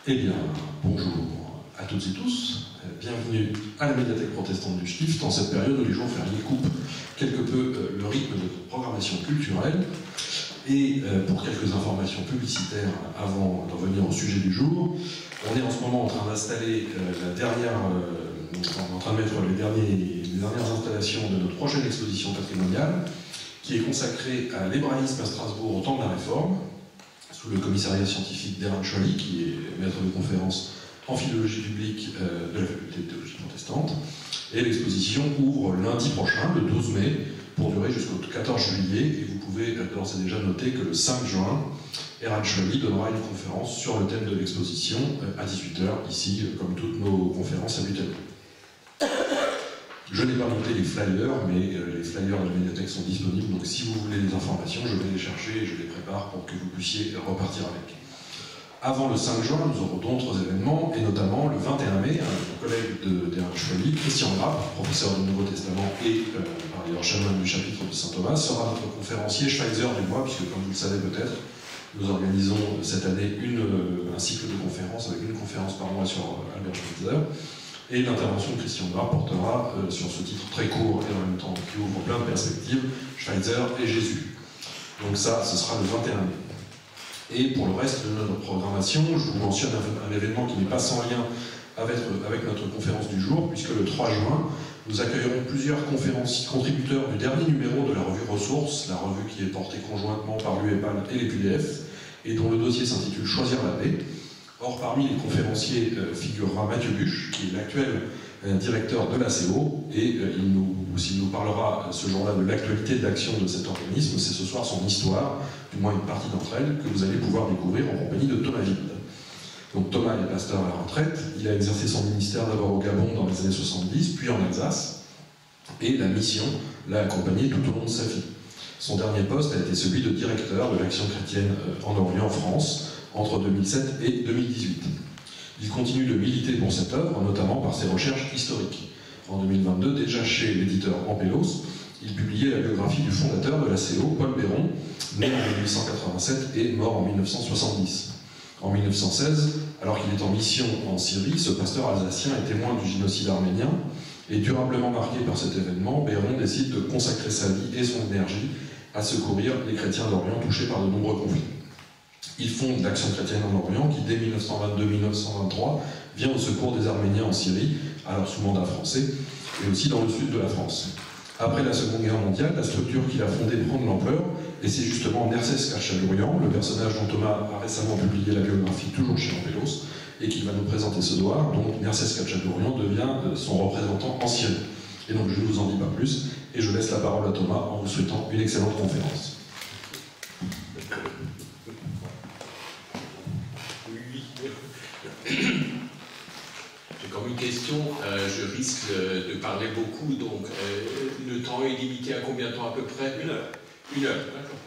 Eh bien, bonjour à toutes et tous. Bienvenue à la médiathèque protestante du Stift, en cette période où les jours fériés coupent quelque peu le rythme de programmation culturelle. Et pour quelques informations publicitaires avant d'en venir au sujet du jour, on est en ce moment en train d'installer en train de mettre les dernières installations de notre prochaine exposition patrimoniale, qui est consacrée à l'hébraïsme à Strasbourg au temps de la Réforme, sous le commissariat scientifique d'Eran Choli, qui est maître de conférence en philologie publique de la faculté de théologie protestante. Et l'exposition ouvre lundi prochain, le 12 mai, pour durer jusqu'au 14 juillet. Et vous pouvez d'ores et déjà noter que le 5 juin, Eran Choli donnera une conférence sur le thème de l'exposition à 18h, ici, comme toutes nos conférences habituellement. Je n'ai pas monté les flyers, mais les flyers de la médiathèque sont disponibles, donc si vous voulez des informations, je vais les chercher et je les prépare pour que vous puissiez repartir avec. Avant le 5 juin, nous aurons d'autres événements, et notamment le 21 mai, un collègue d'Eran Choli, Christian Grapp, professeur du Nouveau Testament et par ailleurs chanoine du chapitre de Saint Thomas, sera notre conférencier Schweitzer du mois, puisque comme vous le savez peut-être, nous organisons cette année un cycle de conférences avec une conférence par mois sur Albert Schweitzer. Et l'intervention de Christian Grapp portera sur ce titre très court et en même temps qui ouvre plein de perspectives, Schweitzer et Jésus. Donc ça, ce sera le 21 mai. Et pour le reste de notre programmation, je vous mentionne un événement qui n'est pas sans lien avec notre conférence du jour, puisque le 3 juin, nous accueillerons plusieurs contributeurs du dernier numéro de la revue Ressources, la revue qui est portée conjointement par l'UEPAL et les PDF, et dont le dossier s'intitule Choisir la paix. Or, parmi les conférenciers figurera Mathieu Buche, qui est l'actuel directeur de l'ACO, et s'il nous parlera ce jour-là de l'actualité de l'action de cet organisme, c'est ce soir son histoire, du moins une partie d'entre elles, que vous allez pouvoir découvrir en compagnie de Thomas Wild. Donc Thomas est pasteur à la retraite, il a exercé son ministère d'abord au Gabon dans les années 70, puis en Alsace, et la mission l'a accompagné tout au long de sa vie. Son dernier poste a été celui de directeur de l'Action chrétienne en Orient, en France, entre 2007 et 2018. Il continue de militer pour cette œuvre, notamment par ses recherches historiques. En 2022, déjà chez l'éditeur Ampélos, il publiait la biographie du fondateur de l'ACO, Paul Béron, né en 1887 et mort en 1970. En 1916, alors qu'il est en mission en Syrie, ce pasteur alsacien est témoin du génocide arménien, et durablement marqué par cet événement, Béron décide de consacrer sa vie et son énergie à secourir les chrétiens d'Orient touchés par de nombreux conflits. Il fonde l'Action chrétienne en Orient qui, dès 1922-1923, vient au secours des Arméniens en Syrie, alors sous mandat français, et aussi dans le sud de la France. Après la Seconde Guerre mondiale, la structure qu'il a fondée prend de l'ampleur, et c'est justement Nerses Khatchadourian, le personnage dont Thomas a récemment publié la biographie, toujours chez Ampélos, et qui va nous présenter ce soir. Donc Nerses Khatchadourian devient son représentant en Syrie. Et donc je ne vous en dis pas plus, et je laisse la parole à Thomas en vous souhaitant une excellente conférence. J'ai comme une question, je risque de parler beaucoup, donc le temps est limité à combien de temps à peu près? 1 heure. 1 heure, d'accord.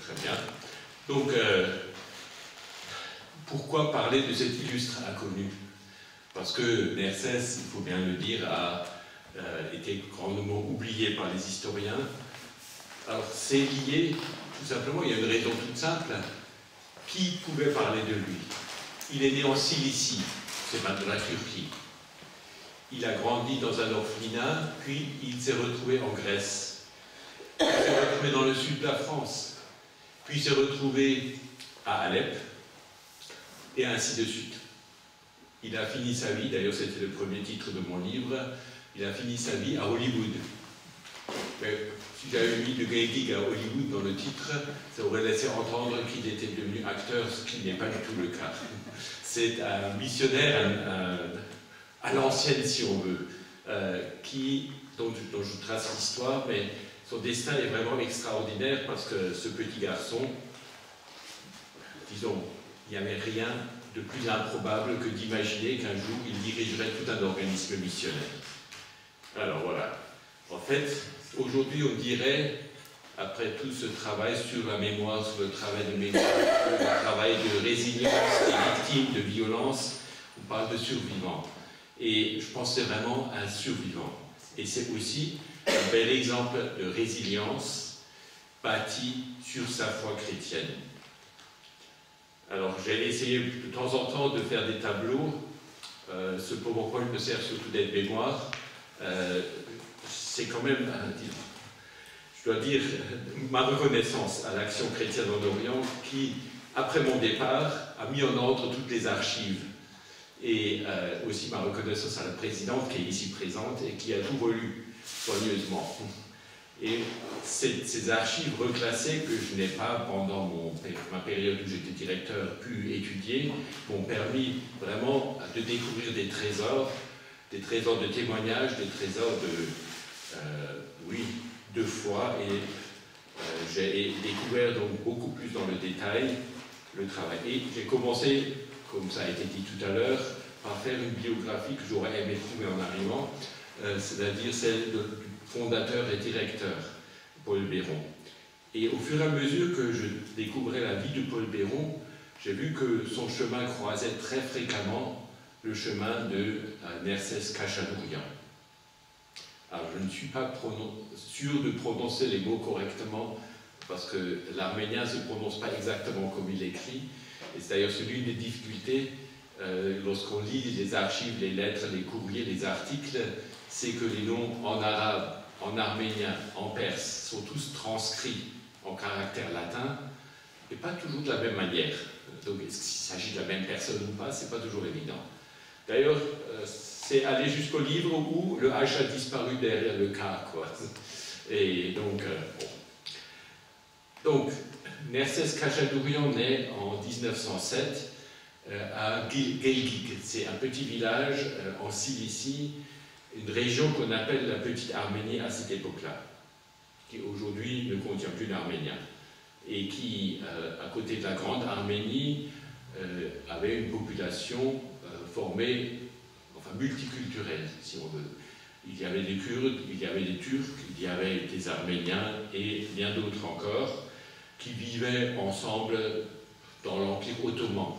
Très bien. Donc, pourquoi parler de cet illustre inconnu? Parce que Nerses, il faut bien le dire, a été grandement oublié par les historiens. Alors, c'est lié, tout simplement, il y a une raison toute simple. Qui pouvait parler de lui? Il est né en Cilicie, c'est maintenant la Turquie. Il a grandi dans un orphelinat, puis il s'est retrouvé en Grèce. Il s'est retrouvé dans le sud de la France, puis il s'est retrouvé à Alep, et ainsi de suite. Il a fini sa vie, d'ailleurs c'était le premier titre de mon livre, il a fini sa vie à Hollywood. Mais si j'avais mis de Gay à Hollywood dans le titre, ça aurait laissé entendre qu'il était devenu acteur, ce qui n'est pas du tout le cas. C'est un missionnaire à l'ancienne, si on veut, dont je trace l'histoire, mais son destin est vraiment extraordinaire parce que ce petit garçon, disons, il n'y avait rien de plus improbable que d'imaginer qu'un jour il dirigerait tout un organisme missionnaire. Alors voilà, en fait, aujourd'hui, on dirait, après tout ce travail sur la mémoire, sur le travail de mémoire, sur le travail de résilience des victimes de violence, on parle de survivants. Et je pense que c'est vraiment un survivant. Et c'est aussi un bel exemple de résilience bâtie sur sa foi chrétienne. Alors, j'ai essayé de temps en temps de faire des tableaux. Ce PowerPoint me sert surtout d'être mémoire. C'est quand même, je dois dire, ma reconnaissance à l'Action chrétienne en Orient qui, après mon départ, a mis en ordre toutes les archives. Et aussi ma reconnaissance à la présidente qui est ici présente et qui a tout relu soigneusement. Et ces archives reclassées que je n'ai pas, pendant ma période où j'étais directeur, pu étudier, m'ont permis vraiment de découvrir des trésors de témoignages, des trésors de foi. Et j'ai découvert donc beaucoup plus dans le détail le travail. Et j'ai commencé, comme ça a été dit tout à l'heure, par faire une biographie que j'aurais aimé trouver en arrivant, c'est-à-dire celle du fondateur et directeur, Paul Béron. Et au fur et à mesure que je découvrais la vie de Paul Béron, j'ai vu que son chemin croisait très fréquemment le chemin de Nerses Khachadourian. Alors je ne suis pas sûr de prononcer les mots correctement, parce que l'arménien ne se prononce pas exactement comme il écrit, et c'est d'ailleurs l'une des difficultés lorsqu'on lit les archives, les lettres, les courriers, les articles, c'est que les noms en arabe, en arménien, en perse sont tous transcrits en caractère latin, et pas toujours de la même manière. Donc est-ce qu'il s'agit de la même personne ou pas, c'est pas toujours évident. D'ailleurs, c'est aller jusqu'au livre où le H a disparu derrière le K, quoi. Et donc, bon. Donc, Nerses Khachadourian naît en 1907 à Gelgik. C'est un petit village en Cilicie, une région qu'on appelle la Petite Arménie à cette époque-là, qui aujourd'hui ne contient plus d'Arméniens, et qui, à côté de la Grande Arménie, avait une population formée, enfin multiculturelle, si on veut. Il y avait des Kurdes, il y avait des Turcs, il y avait des Arméniens et bien d'autres encore, qui vivaient ensemble dans l'Empire ottoman.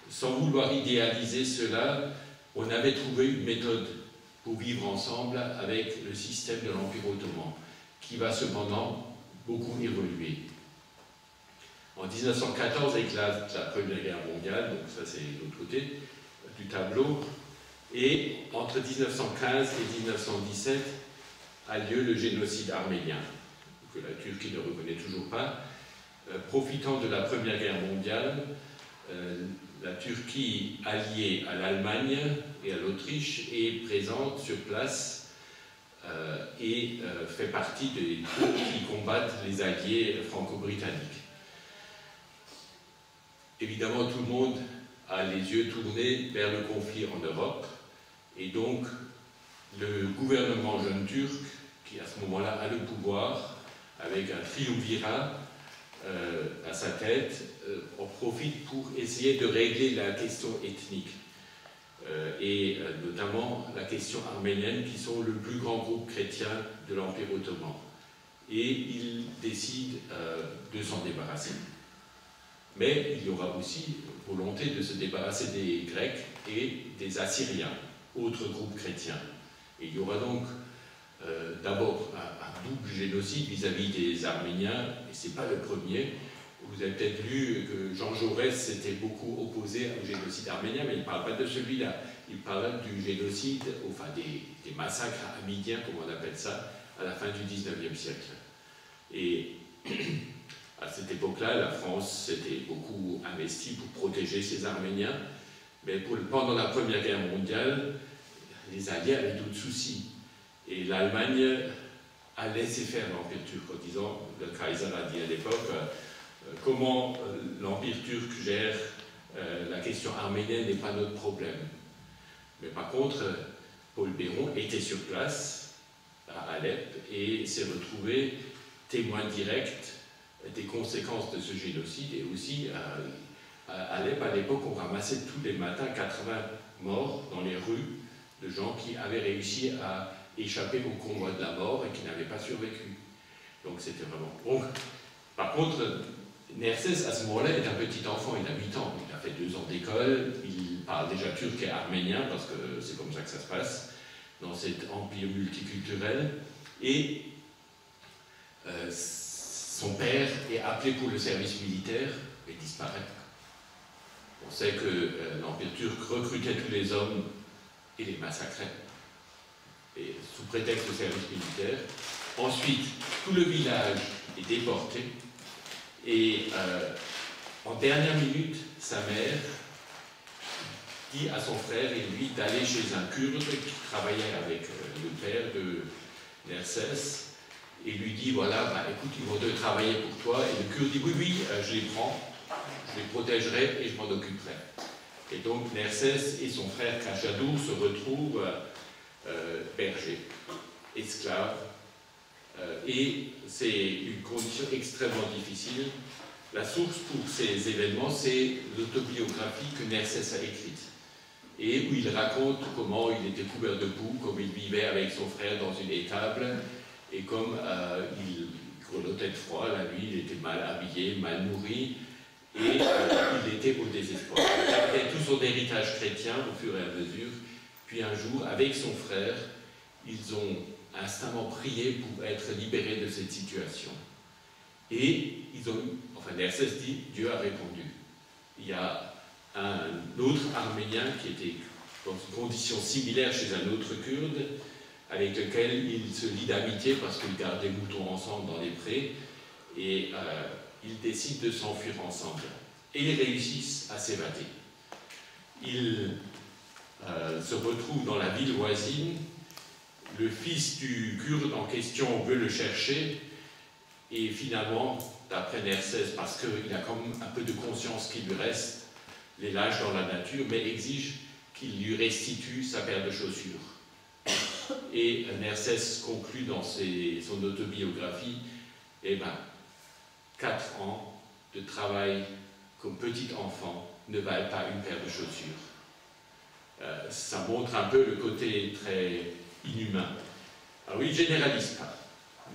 Sans vouloir idéaliser cela, on avait trouvé une méthode pour vivre ensemble avec le système de l'Empire ottoman, qui va cependant beaucoup évoluer. En 1914 éclate la Première Guerre mondiale, donc ça c'est l'autre côté du tableau, et entre 1915 et 1917 a lieu le génocide arménien, que la Turquie ne reconnaît toujours pas. Profitant de la Première Guerre mondiale, la Turquie, alliée à l'Allemagne et à l'Autriche, est présente sur place et fait partie des troupes qui combattent les alliés franco-britanniques. Évidemment, tout le monde a les yeux tournés vers le conflit en Europe, et donc le gouvernement jeune turc, qui à ce moment-là a le pouvoir, avec un triumvirat à sa tête, en profite pour essayer de régler la question ethnique, et notamment la question arménienne, qui sont le plus grand groupe chrétien de l'Empire ottoman. Et il décide de s'en débarrasser. Mais il y aura aussi volonté de se débarrasser des Grecs et des Assyriens, autres groupes chrétiens. Et il y aura donc d'abord un double génocide vis-à-vis des Arméniens, et ce n'est pas le premier. Vous avez peut-être lu que Jean Jaurès s'était beaucoup opposé au génocide arménien, mais il ne parle pas de celui-là. Il parle du génocide, enfin des massacres hamidiens, comme on appelle ça, à la fin du XIXe siècle. Et à cette époque-là, la France s'était beaucoup investie pour protéger ses Arméniens, mais pendant la Première Guerre mondiale, les Alliés avaient d'autres soucis. Et l'Allemagne a laissé faire l'Empire turc en disant, le Kaiser a dit à l'époque, comment l'Empire turc gère la question arménienne n'est pas notre problème. Mais par contre, Paul Béron était sur place à Alep et s'est retrouvé témoin direct des conséquences de ce génocide. Et aussi à Alep, à l'époque, on ramassait tous les matins 80 morts dans les rues de gens qui avaient réussi à échapper au convoi de la mort et qui n'avaient pas survécu. Donc c'était vraiment... Bon. Par contre, Nerses, à ce moment-là, est un petit enfant, il a 8 ans, il a fait 2 ans d'école, il parle déjà turc et arménien, parce que c'est comme ça que ça se passe, dans cet empire multiculturel, et son père est appelé pour le service militaire et disparaît. On sait que l'Empire turc recrutait tous les hommes et les massacrait, et sous prétexte de service militaire. Ensuite, tout le village est déporté, et en dernière minute, sa mère dit à son frère et lui d'aller chez un Kurde qui travaillait avec le père de Nersès, et lui dit, voilà, bah, écoute, ils vont travailler pour toi. Et le Kurde dit, oui, oui, je les prends, je les protégerai et je m'en occuperai. Et donc Nersès et son frère Kachadou se retrouvent bergers, esclaves, et c'est une condition extrêmement difficile. La source pour ces événements, c'est l'autobiographie que Nersès a écrite, et où il raconte comment il était couvert de boue, comme il vivait avec son frère dans une étable, et comme il grelottait de froid la nuit, il était mal habillé, mal nourri, et il était au désespoir. Il perdait tout son héritage chrétien au fur et à mesure, puis un jour, avec son frère, ils ont instamment prié pour être libérés de cette situation. Et ils ont, enfin Nersès dit, Dieu a répondu. Il y a un autre Arménien qui était dans une condition similaire chez un autre Kurde, avec lequel il se lie d'amitié parce qu'ils gardent des moutons ensemble dans les prés, et ils décident de s'enfuir ensemble. Et ils réussissent à s'évader. Ils se retrouvent dans la ville voisine, le fils du Kurde en question veut le chercher, et finalement, d'après Nersès, parce qu'il a quand même un peu de conscience qui lui reste, les lâche dans la nature, mais exige qu'il lui restitue sa paire de chaussures. Et Nersès conclut dans son autobiographie, eh ben, 4 ans de travail comme petit enfant ne valent pas une paire de chaussures. Ça montre un peu le côté très inhumain. Alors il ne généralise pas.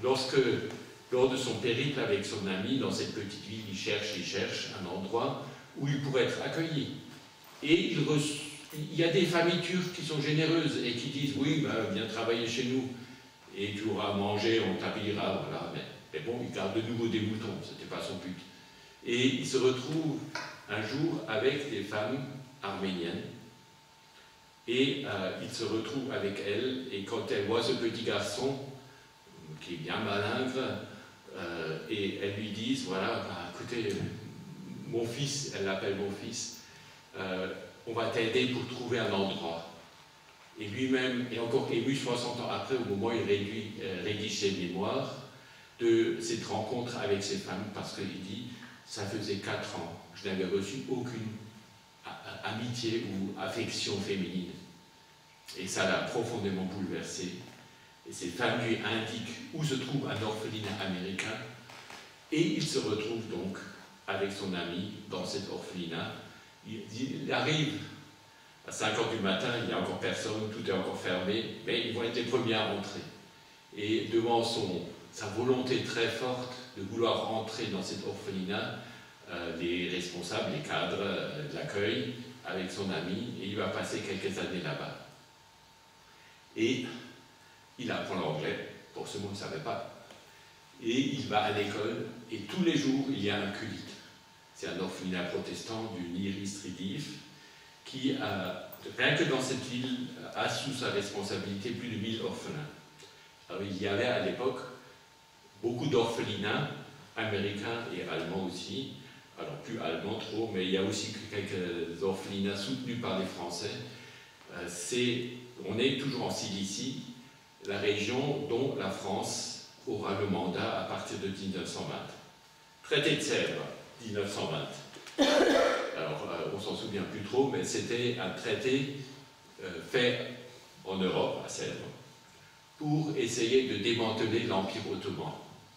Lors de son périple avec son ami dans cette petite ville, il cherche un endroit où il pourrait être accueilli. Et il y a des familles turques qui sont généreuses et qui disent « Oui, ben, viens travailler chez nous et tu auras à manger, on t'habillera. » Voilà. Mais bon, il garde de nouveau des moutons, ce n'était pas son but. Et il se retrouve un jour avec des femmes arméniennes, et il se retrouve avec elles, et quand elle voit ce petit garçon, qui est bien malingre, et elles lui disent, voilà, bah, écoutez, mon fils, elle l'appelle mon fils, on va t'aider pour trouver un endroit. Et lui-même est encore ému 60 ans après, au moment où il rédige ses mémoires, de cette rencontre avec ces femmes, parce qu'il dit, ça faisait 4 ans, je n'avais reçu aucune amitié ou affection féminine. Et ça l'a profondément bouleversé. Et ces femmes lui indiquent où se trouve un orphelinat américain, et il se retrouve donc avec son ami dans cet orphelinat. Il arrive à 5 h du matin, il n'y a encore personne, tout est encore fermé, mais ils vont être les premiers à rentrer. Et devant sa volonté très forte de vouloir rentrer dans cet orphelinat, les responsables, les cadres l'accueillent avec son ami, et il va passer quelques années là-bas. Et il apprend l'anglais, pour ce mot il ne savait pas, et il va à l'école, et tous les jours il y a un culte. C'est un orphelinat protestant du Niris Ridif, qui, rien que dans cette ville, a sous sa responsabilité plus de 1000 orphelins. Alors, il y avait à l'époque beaucoup d'orphelinats, américains et allemands aussi, alors plus allemands trop, mais il y a aussi quelques orphelinats soutenus par les Français. On est toujours en Cilicie, la région dont la France aura le mandat à partir de 1920. Traité de Sèvres, 1920. Alors, on s'en souvient plus trop, mais c'était un traité fait en Europe, à Sèvres, pour essayer de démanteler l'Empire ottoman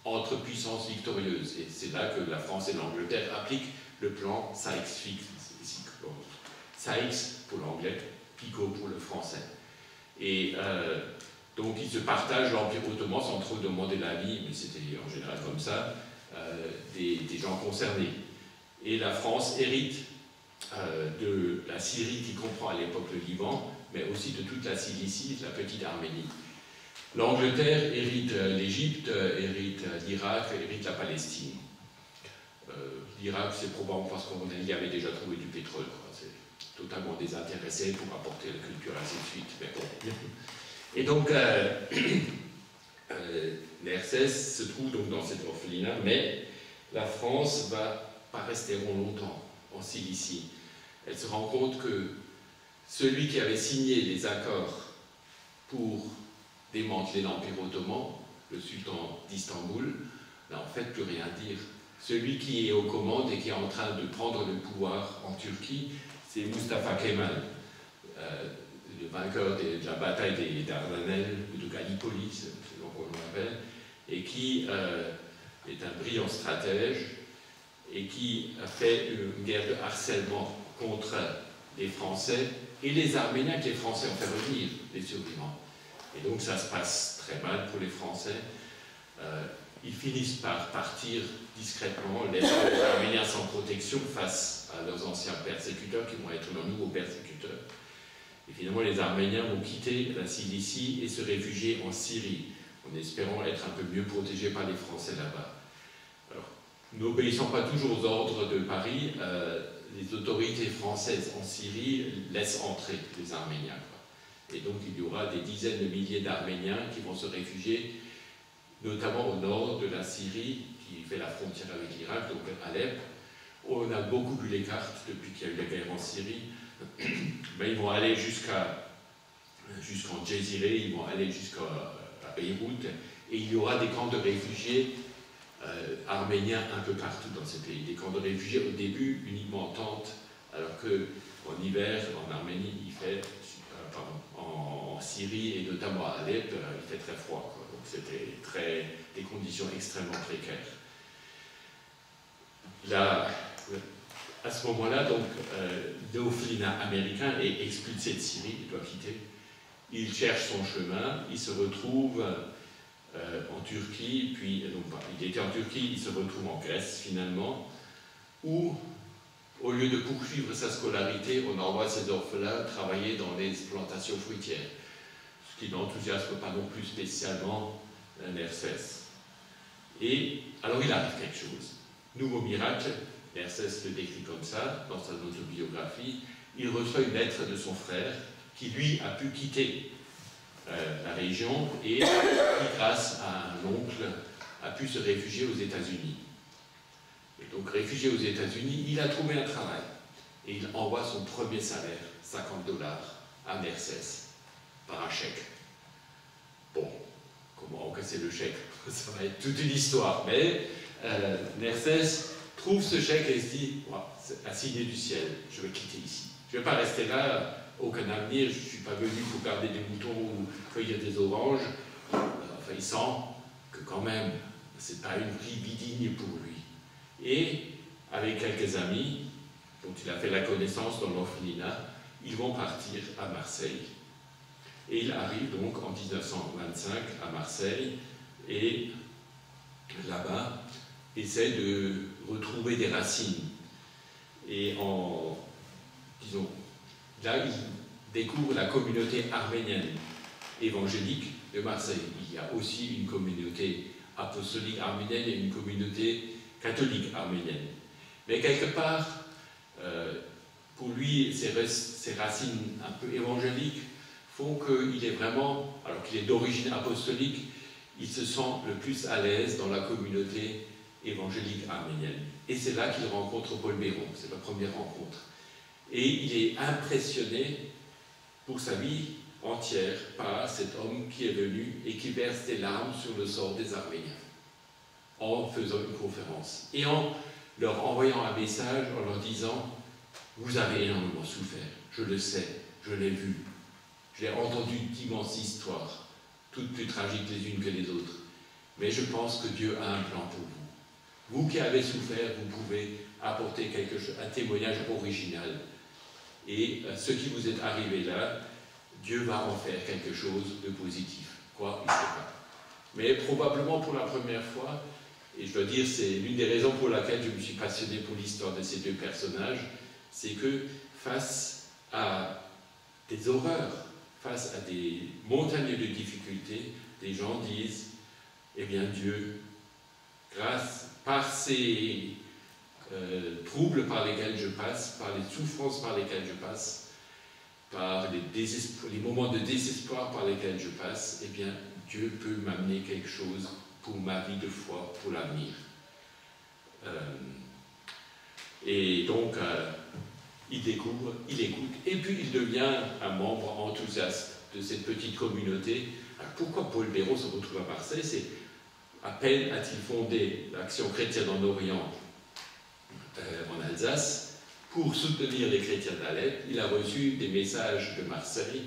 entre puissances victorieuses. Et c'est là que la France et l'Angleterre appliquent le plan Sykes-Picot. Sykes pour l'anglais, Picot pour le français. Et donc ils se partagent l'Empire ottoman sans trop demander l'avis, mais c'était en général comme ça, des gens concernés. Et la France hérite de la Syrie qui comprend à l'époque le Liban, mais aussi de toute la Cilicie, de la petite Arménie. L'Angleterre hérite l'Égypte, hérite l'Irak, hérite la Palestine. l'Irak, c'est probablement parce qu'on y avait déjà trouvé du pétrole. C'est totalement désintéressé pour apporter la culture, ainsi de suite. Mais bon. Et donc, Nersès se trouve donc dans cet orphelinat, mais la France ne va pas rester longtemps en Cilicie. Elle se rend compte que celui qui avait signé les accords pour démanteler l'Empire ottoman, le sultan d'Istanbul, n'a en fait plus rien à dire. Celui qui est aux commandes et qui est en train de prendre le pouvoir en Turquie, c'est Mustafa Kemal, le vainqueur de la bataille des Dardanelles, de Gallipoli, selon qu'on l'appelle, et qui est un brillant stratège et qui a fait une guerre de harcèlement contre les Français et les Arméniens que les Français ont fait revenir, les survivants. Et donc ça se passe très mal pour les Français. Ils finissent par partir discrètement, laissant les Arméniens sans protection face à leurs anciens persécuteurs qui vont être leurs nouveaux persécuteurs. Et finalement, les Arméniens vont quitter la Cilicie et se réfugier en Syrie, en espérant être un peu mieux protégés par les Français là-bas. Alors, n'obéissant pas toujours aux ordres de Paris, les autorités françaises en Syrie laissent entrer les Arméniens. Et donc, il y aura des dizaines de milliers d'Arméniens qui vont se réfugier, notamment au nord de la Syrie, qui fait la frontière avec l'Irak, donc Alep. On a beaucoup vu les cartes depuis qu'il y a eu la guerre en Syrie. Mais ils vont aller jusqu'en Jésiré, ils vont aller jusqu'à Beyrouth, et il y aura des camps de réfugiés arméniens un peu partout dans ces pays. Des camps de réfugiés au début uniquement en tente, alors qu'en hiver, en Arménie, il fait, en Syrie et notamment à Alep, il fait très froid, quoi. Donc c'était des conditions extrêmement précaires. Là, à ce moment-là, donc, l'orphelinat américain est expulsé de Syrie, il doit quitter. Il cherche son chemin, il se retrouve en Turquie, puis, donc, il était en Turquie, il se retrouve en Grèce finalement, où, au lieu de poursuivre sa scolarité, on envoie ses orphelins travailler dans les plantations fruitières, ce qui n'enthousiasme pas non plus spécialement Nersès. Et alors il arrive quelque chose. Nouveau miracle, Nersès le décrit comme ça, dans sa autobiographie, il reçoit une lettre de son frère, qui lui a pu quitter la région et qui, grâce à un oncle, a pu se réfugier aux États-Unis. Et donc, réfugié aux États-Unis, il a trouvé un travail et il envoie son premier salaire, $50, à Nersès, par un chèque. Bon, comment encaisser le chèque? Ça va être toute une histoire, mais Nersès trouve ce chèque et se dit wow, c'est un signe du ciel, je vais quitter ici. Je ne vais pas rester là, aucun avenir, je ne suis pas venu pour garder des moutons ou cueillir des oranges. Enfin, il sent que quand même, ce n'est pas une vie digne pour lui. Et avec quelques amis, dont il a fait la connaissance dans l'orphelinat, ils vont partir à Marseille. Et il arrive donc en 1925 à Marseille et là-bas essaie de retrouver des racines. Et disons, là, il découvre la communauté arménienne évangélique de Marseille. Il y a aussi une communauté apostolique arménienne et une communauté catholique arménienne. Mais quelque part, pour lui, ses racines un peu évangéliques font qu'il est vraiment, alors qu'il est d'origine apostolique, il se sent le plus à l'aise dans la communauté évangélique arménienne. Et c'est là qu'il rencontre Paul Béron, c'est la première rencontre. Et il est impressionné pour sa vie entière par cet homme qui est venu et qui verse des larmes sur le sort des Arméniens en faisant une conférence et en leur envoyant un message en leur disant « Vous avez énormément souffert, je le sais, je l'ai vu, j'ai entendu d'immenses histoires, toutes plus tragiques les unes que les autres, mais je pense que Dieu a un plan pour vous. Vous qui avez souffert, vous pouvez apporter un témoignage original. Et ce qui vous est arrivé là, Dieu va en faire quelque chose de positif. Quoi, il ne sait pas. Mais probablement pour la première fois, et je dois dire, c'est l'une des raisons pour laquelle je me suis passionné pour l'histoire de ces deux personnages, c'est que face à des horreurs, face à des montagnes de difficultés, des gens disent, eh bien Dieu, par ses troubles par lesquels je passe, par les souffrances par lesquelles je passe, par les moments de désespoir par lesquels je passe, eh bien, Dieu peut m'amener quelque chose pour ma vie de foi, pour l'avenir. Et donc, il découvre, il écoute, et puis il devient un membre enthousiaste de cette petite communauté. Alors, pourquoi Paul Béraud se retrouve à Marseille? C'est à peine a-t-il fondé l'Action chrétienne en Orient, en Alsace, pour soutenir les chrétiens d'Alep. Il a reçu des messages de Marseille,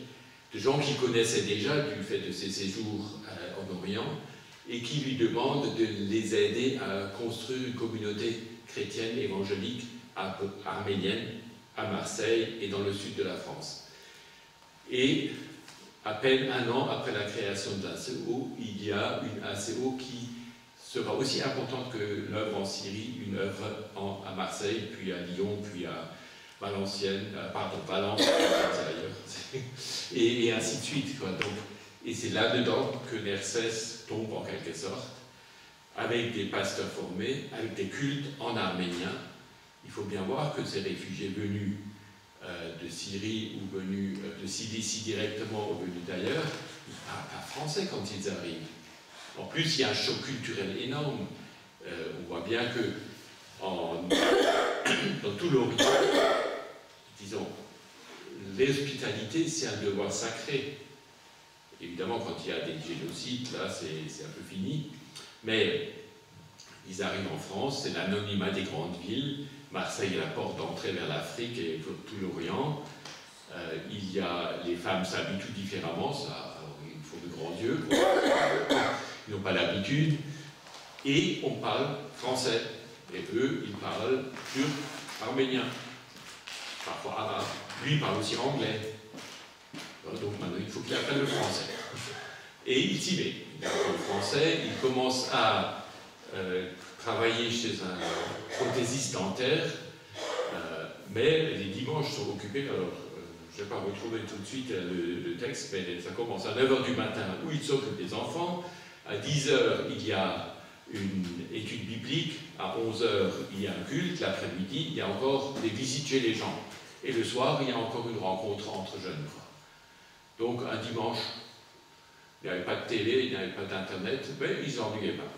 de gens qu'il connaissait déjà du fait de ses séjours en Orient, et qui lui demandent de les aider à construire une communauté chrétienne évangélique arménienne à Marseille et dans le sud de la France. Et à peine un an après la création de l'ACO, il y a une ACO qui sera aussi importante que l'œuvre en Syrie, une œuvre à Marseille, puis à Lyon, puis à Valence, et ainsi de suite, quoi. Donc, et c'est là-dedans que Nersès tombe en quelque sorte, avec des pasteurs formés, avec des cultes en arménien. Il faut bien voir que ces réfugiés venus de Syrie ou venus de Cilicie directement ou venus d'ailleurs, ils ne parlent pas français quand ils arrivent. En plus, il y a un choc culturel énorme. On voit bien que dans tout l'Orient, disons, l'hospitalité, c'est un devoir sacré. Évidemment, quand il y a des génocides, là, c'est un peu fini. Mais ils arrivent en France, c'est l'anonymat des grandes villes. Marseille est la porte d'entrée vers l'Afrique et tout l'Orient. Les femmes s'habillent tout différemment, il faut de grands yeux, ils n'ont pas l'habitude. Et on parle français. Et eux, ils parlent turc, arménien, parfois arabe. Lui, il parle aussi anglais. Donc maintenant, il faut qu'il apprenne le français. Et il s'y met. Il apprend le français, il commence à travailler chez un prothésiste dentaire, mais les dimanches sont occupés. Alors, je ne vais pas retrouver tout de suite le texte, mais ça commence à 9h du matin où il s'occupe des enfants. À 10h, il y a une étude biblique. À 11h, il y a un culte. L'après-midi, il y a encore des visites chez les gens. Et le soir, il y a encore une rencontre entre jeunes. Donc, un dimanche, il n'y avait pas de télé, il n'y avait pas d'internet, mais ils s'ennuyaient pas.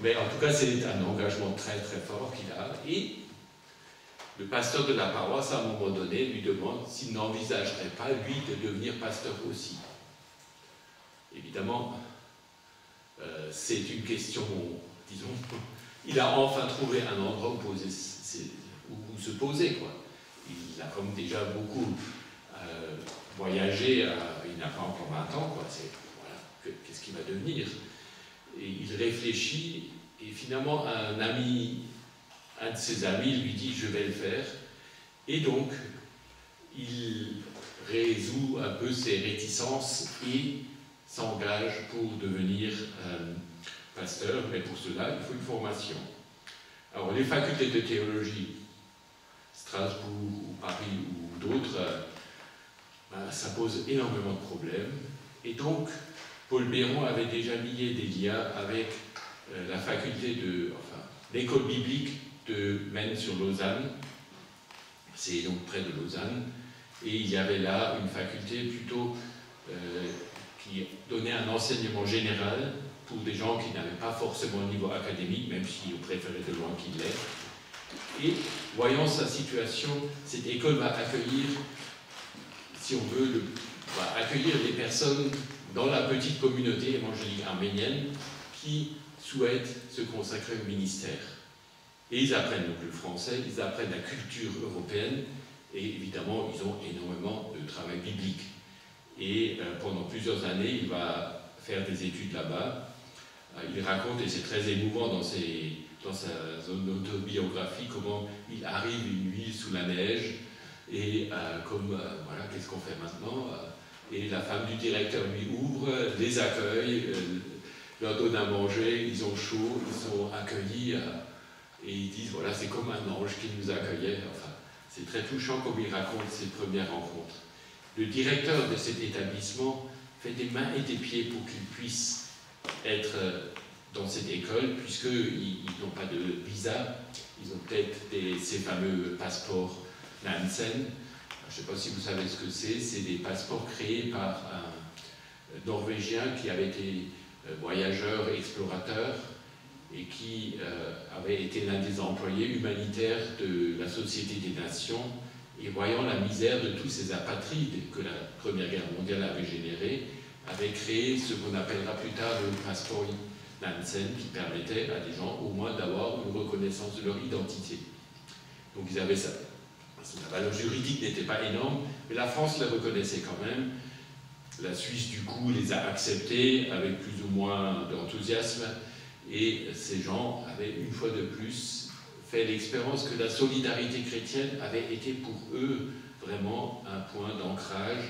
Mais en tout cas, c'est un engagement très très fort qu'il a. Et le pasteur de la paroisse, à un moment donné, lui demande s'il n'envisagerait pas, lui, de devenir pasteur aussi. Évidemment, c'est une question, disons, il a enfin trouvé un endroit où se poser, quoi. Il a comme déjà beaucoup voyagé, il n'a pas encore 20 ans, quoi. Voilà, qu'est-ce qu'il va devenir? Et il réfléchit, et finalement, un de ses amis lui dit « je vais le faire ». Et donc, il résout un peu ses réticences et s'engage pour devenir pasteur, mais pour cela, il faut une formation. Alors, les facultés de théologie, Strasbourg, ou Paris, ou d'autres, ça pose énormément de problèmes. Et donc, Paul Béraud avait déjà lié des liens avec la faculté l'école biblique de Maine-sur-Lausanne. C'est donc près de Lausanne. Et il y avait là une faculté plutôt qui donnait un enseignement général pour des gens qui n'avaient pas forcément un niveau académique, même si on préférait de loin qu'il l'ait. Et voyant sa situation, cette école va accueillir, si on veut, va accueillir les personnes dans la petite communauté évangélique arménienne qui souhaitent se consacrer au ministère. Et ils apprennent donc le français, ils apprennent la culture européenne, et évidemment, ils ont énormément de travail biblique. Et pendant plusieurs années, il va faire des études là-bas. Il raconte, et c'est très émouvant dans sa autobiographie, comment il arrive une nuit sous la neige, et voilà, qu'est-ce qu'on fait maintenant? Et la femme du directeur lui ouvre, les accueille, leur donne à manger, ils ont chaud, ils sont accueillis, et ils disent, voilà, c'est comme un ange qui nous accueillait. Enfin, c'est très touchant comme il raconte ses premières rencontres. Le directeur de cet établissement fait des mains et des pieds pour qu'il puisse être dans cette école, puisqu'ils n'ont pas de visa, Ils ont peut-être ces fameux passeports Nansen. Je ne sais pas si vous savez ce que c'est des passeports créés par un Norvégien qui avait été voyageur et explorateur et qui avait été l'un des employés humanitaires de la Société des Nations, et voyant la misère de tous ces apatrides que la Première Guerre mondiale avait généré, avait créé ce qu'on appellera plus tard le passeport Nansen, qui permettait à des gens au moins d'avoir une reconnaissance de leur identité. Donc ils avaient ça. La valeur juridique n'était pas énorme, mais la France les reconnaissait quand même. La Suisse, du coup, les a acceptés avec plus ou moins d'enthousiasme, et ces gens avaient une fois de plus fait l'expérience que la solidarité chrétienne avait été pour eux vraiment un point d'ancrage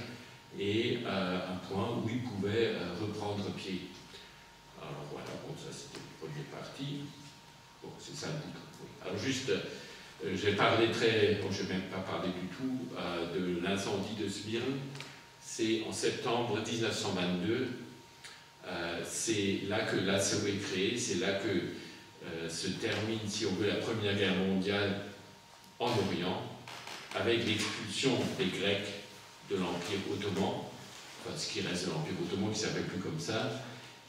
et un point où ils pouvaient reprendre pied. Alors voilà, bon, ça c'était la première partie. Bon, c'est ça le bouton. Alors juste, j'ai parlé bon, je n'ai même pas parlé du tout de l'incendie de Smyrne. C'est en septembre 1922. C'est là que l'ACO est créé, c'est là que se termine, si on veut, la Première Guerre mondiale en Orient, avec l'expulsion des Grecs de l'Empire ottoman, enfin ce qui reste de l'Empire ottoman, qui ne s'appelle plus comme ça,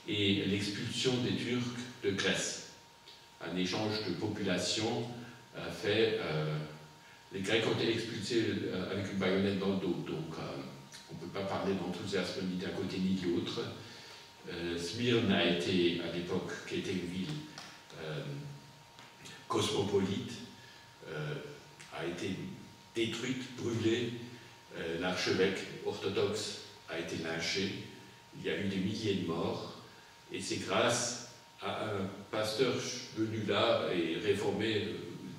et l'expulsion des Turcs de Grèce. Un échange de population fait... les Grecs ont été expulsés avec une baïonnette dans le dos, donc on ne peut pas parler d'enthousiasme ni d'un côté ni de l'autre. Smyrne a été, à l'époque, qui était une ville cosmopolite, a été détruite, brûlée. L'archevêque orthodoxe a été lynché. Il y a eu des milliers de morts. Et c'est grâce à un pasteur venu là et réformé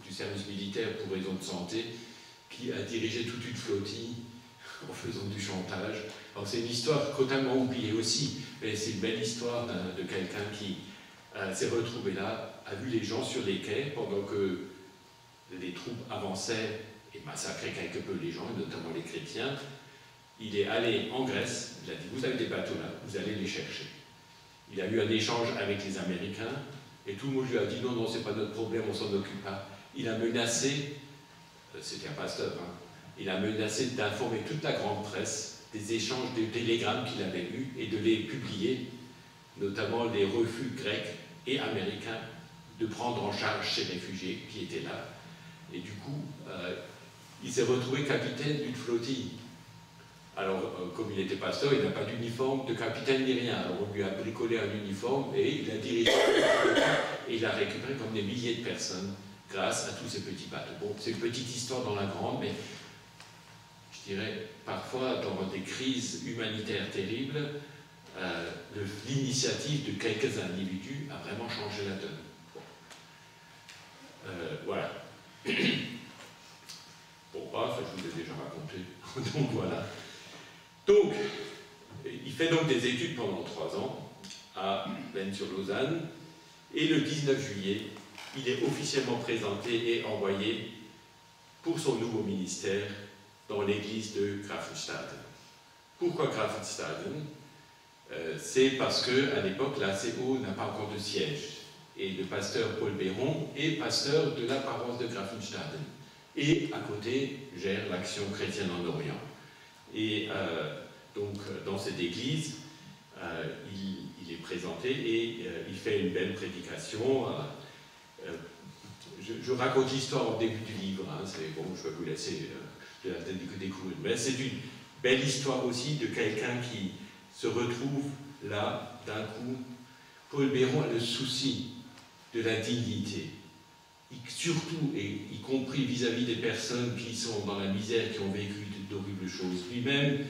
du service militaire pour raison de santé, qui a dirigé toute une flottille en faisant du chantage. Alors c'est une histoire totalement oubliée aussi, mais c'est une belle histoire de quelqu'un qui s'est retrouvé là, a vu les gens sur les quais pendant que les troupes avançaient et massacraient quelque peu les gens, notamment les chrétiens. Il est allé en Grèce, il a dit: vous avez des bateaux là, vous allez les chercher. Il a eu un échange avec les Américains et tout le monde lui a dit: non, non, c'est pas notre problème, on s'en occupe pas. Il a menacé, c'était un pasteur, hein, il a menacé d'informer toute la grande presse des échanges de télégrammes qu'il avait eus et de les publier, notamment les refus grecs et américains de prendre en charge ces réfugiés qui étaient là. Et du coup, il s'est retrouvé capitaine d'une flottille. Alors, comme il était pasteur, il n'a pas d'uniforme de capitaine ni rien. Alors, on lui a bricolé un uniforme et il a dirigé et il a récupéré comme des milliers de personnes grâce à tous ces petits bateaux. Bon, c'est une petite histoire dans la grande, mais je dirais, parfois, dans des crises humanitaires terribles, l'initiative de quelques individus a vraiment changé la donne. Bon. Voilà. Bon, ça je vous ai déjà raconté. Donc voilà. Donc, il fait donc des études pendant 3 ans à Veynes-sur-Lausanne, et le 19 juillet, il est officiellement présenté et envoyé pour son nouveau ministère dans l'église de Grafenstaden. Pourquoi Grafenstaden? C'est parce qu'à l'époque, l'ACO n'a pas encore de siège. Et le pasteur Paul Béron est pasteur de la paroisse de Grafenstaden. Et à côté, gère l'action chrétienne en Orient. Et donc, dans cette église, il est présenté et il fait une belle prédication. Je raconte l'histoire au début du livre, hein, bon, je vais vous laisser découvrir. Mais c'est une belle histoire aussi de quelqu'un qui se retrouve là, d'un coup. Paul Béron a le souci de la dignité, surtout et y compris vis-à-vis des personnes qui sont dans la misère, qui ont vécu d'horribles choses. Lui-même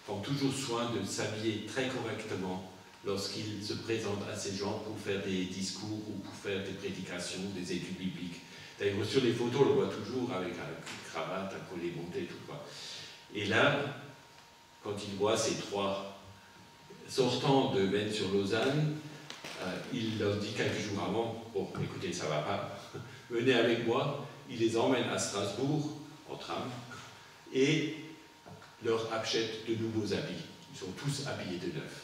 prend toujours soin de s'habiller très correctement lorsqu'il se présente à ces gens pour faire des discours ou pour faire des prédications, des études bibliques. D'ailleurs, sur les photos, on le voit toujours avec une cravate, un collet monté, tout quoi. Et là, quand il voit ces 3 sortant de Veynes-sur-Lausanne, il leur dit quelques jours avant: bon, écoutez, ça va pas, venez avec moi. Il les emmène à Strasbourg en tram et leur achète de nouveaux habits. Ils sont tous habillés de neuf.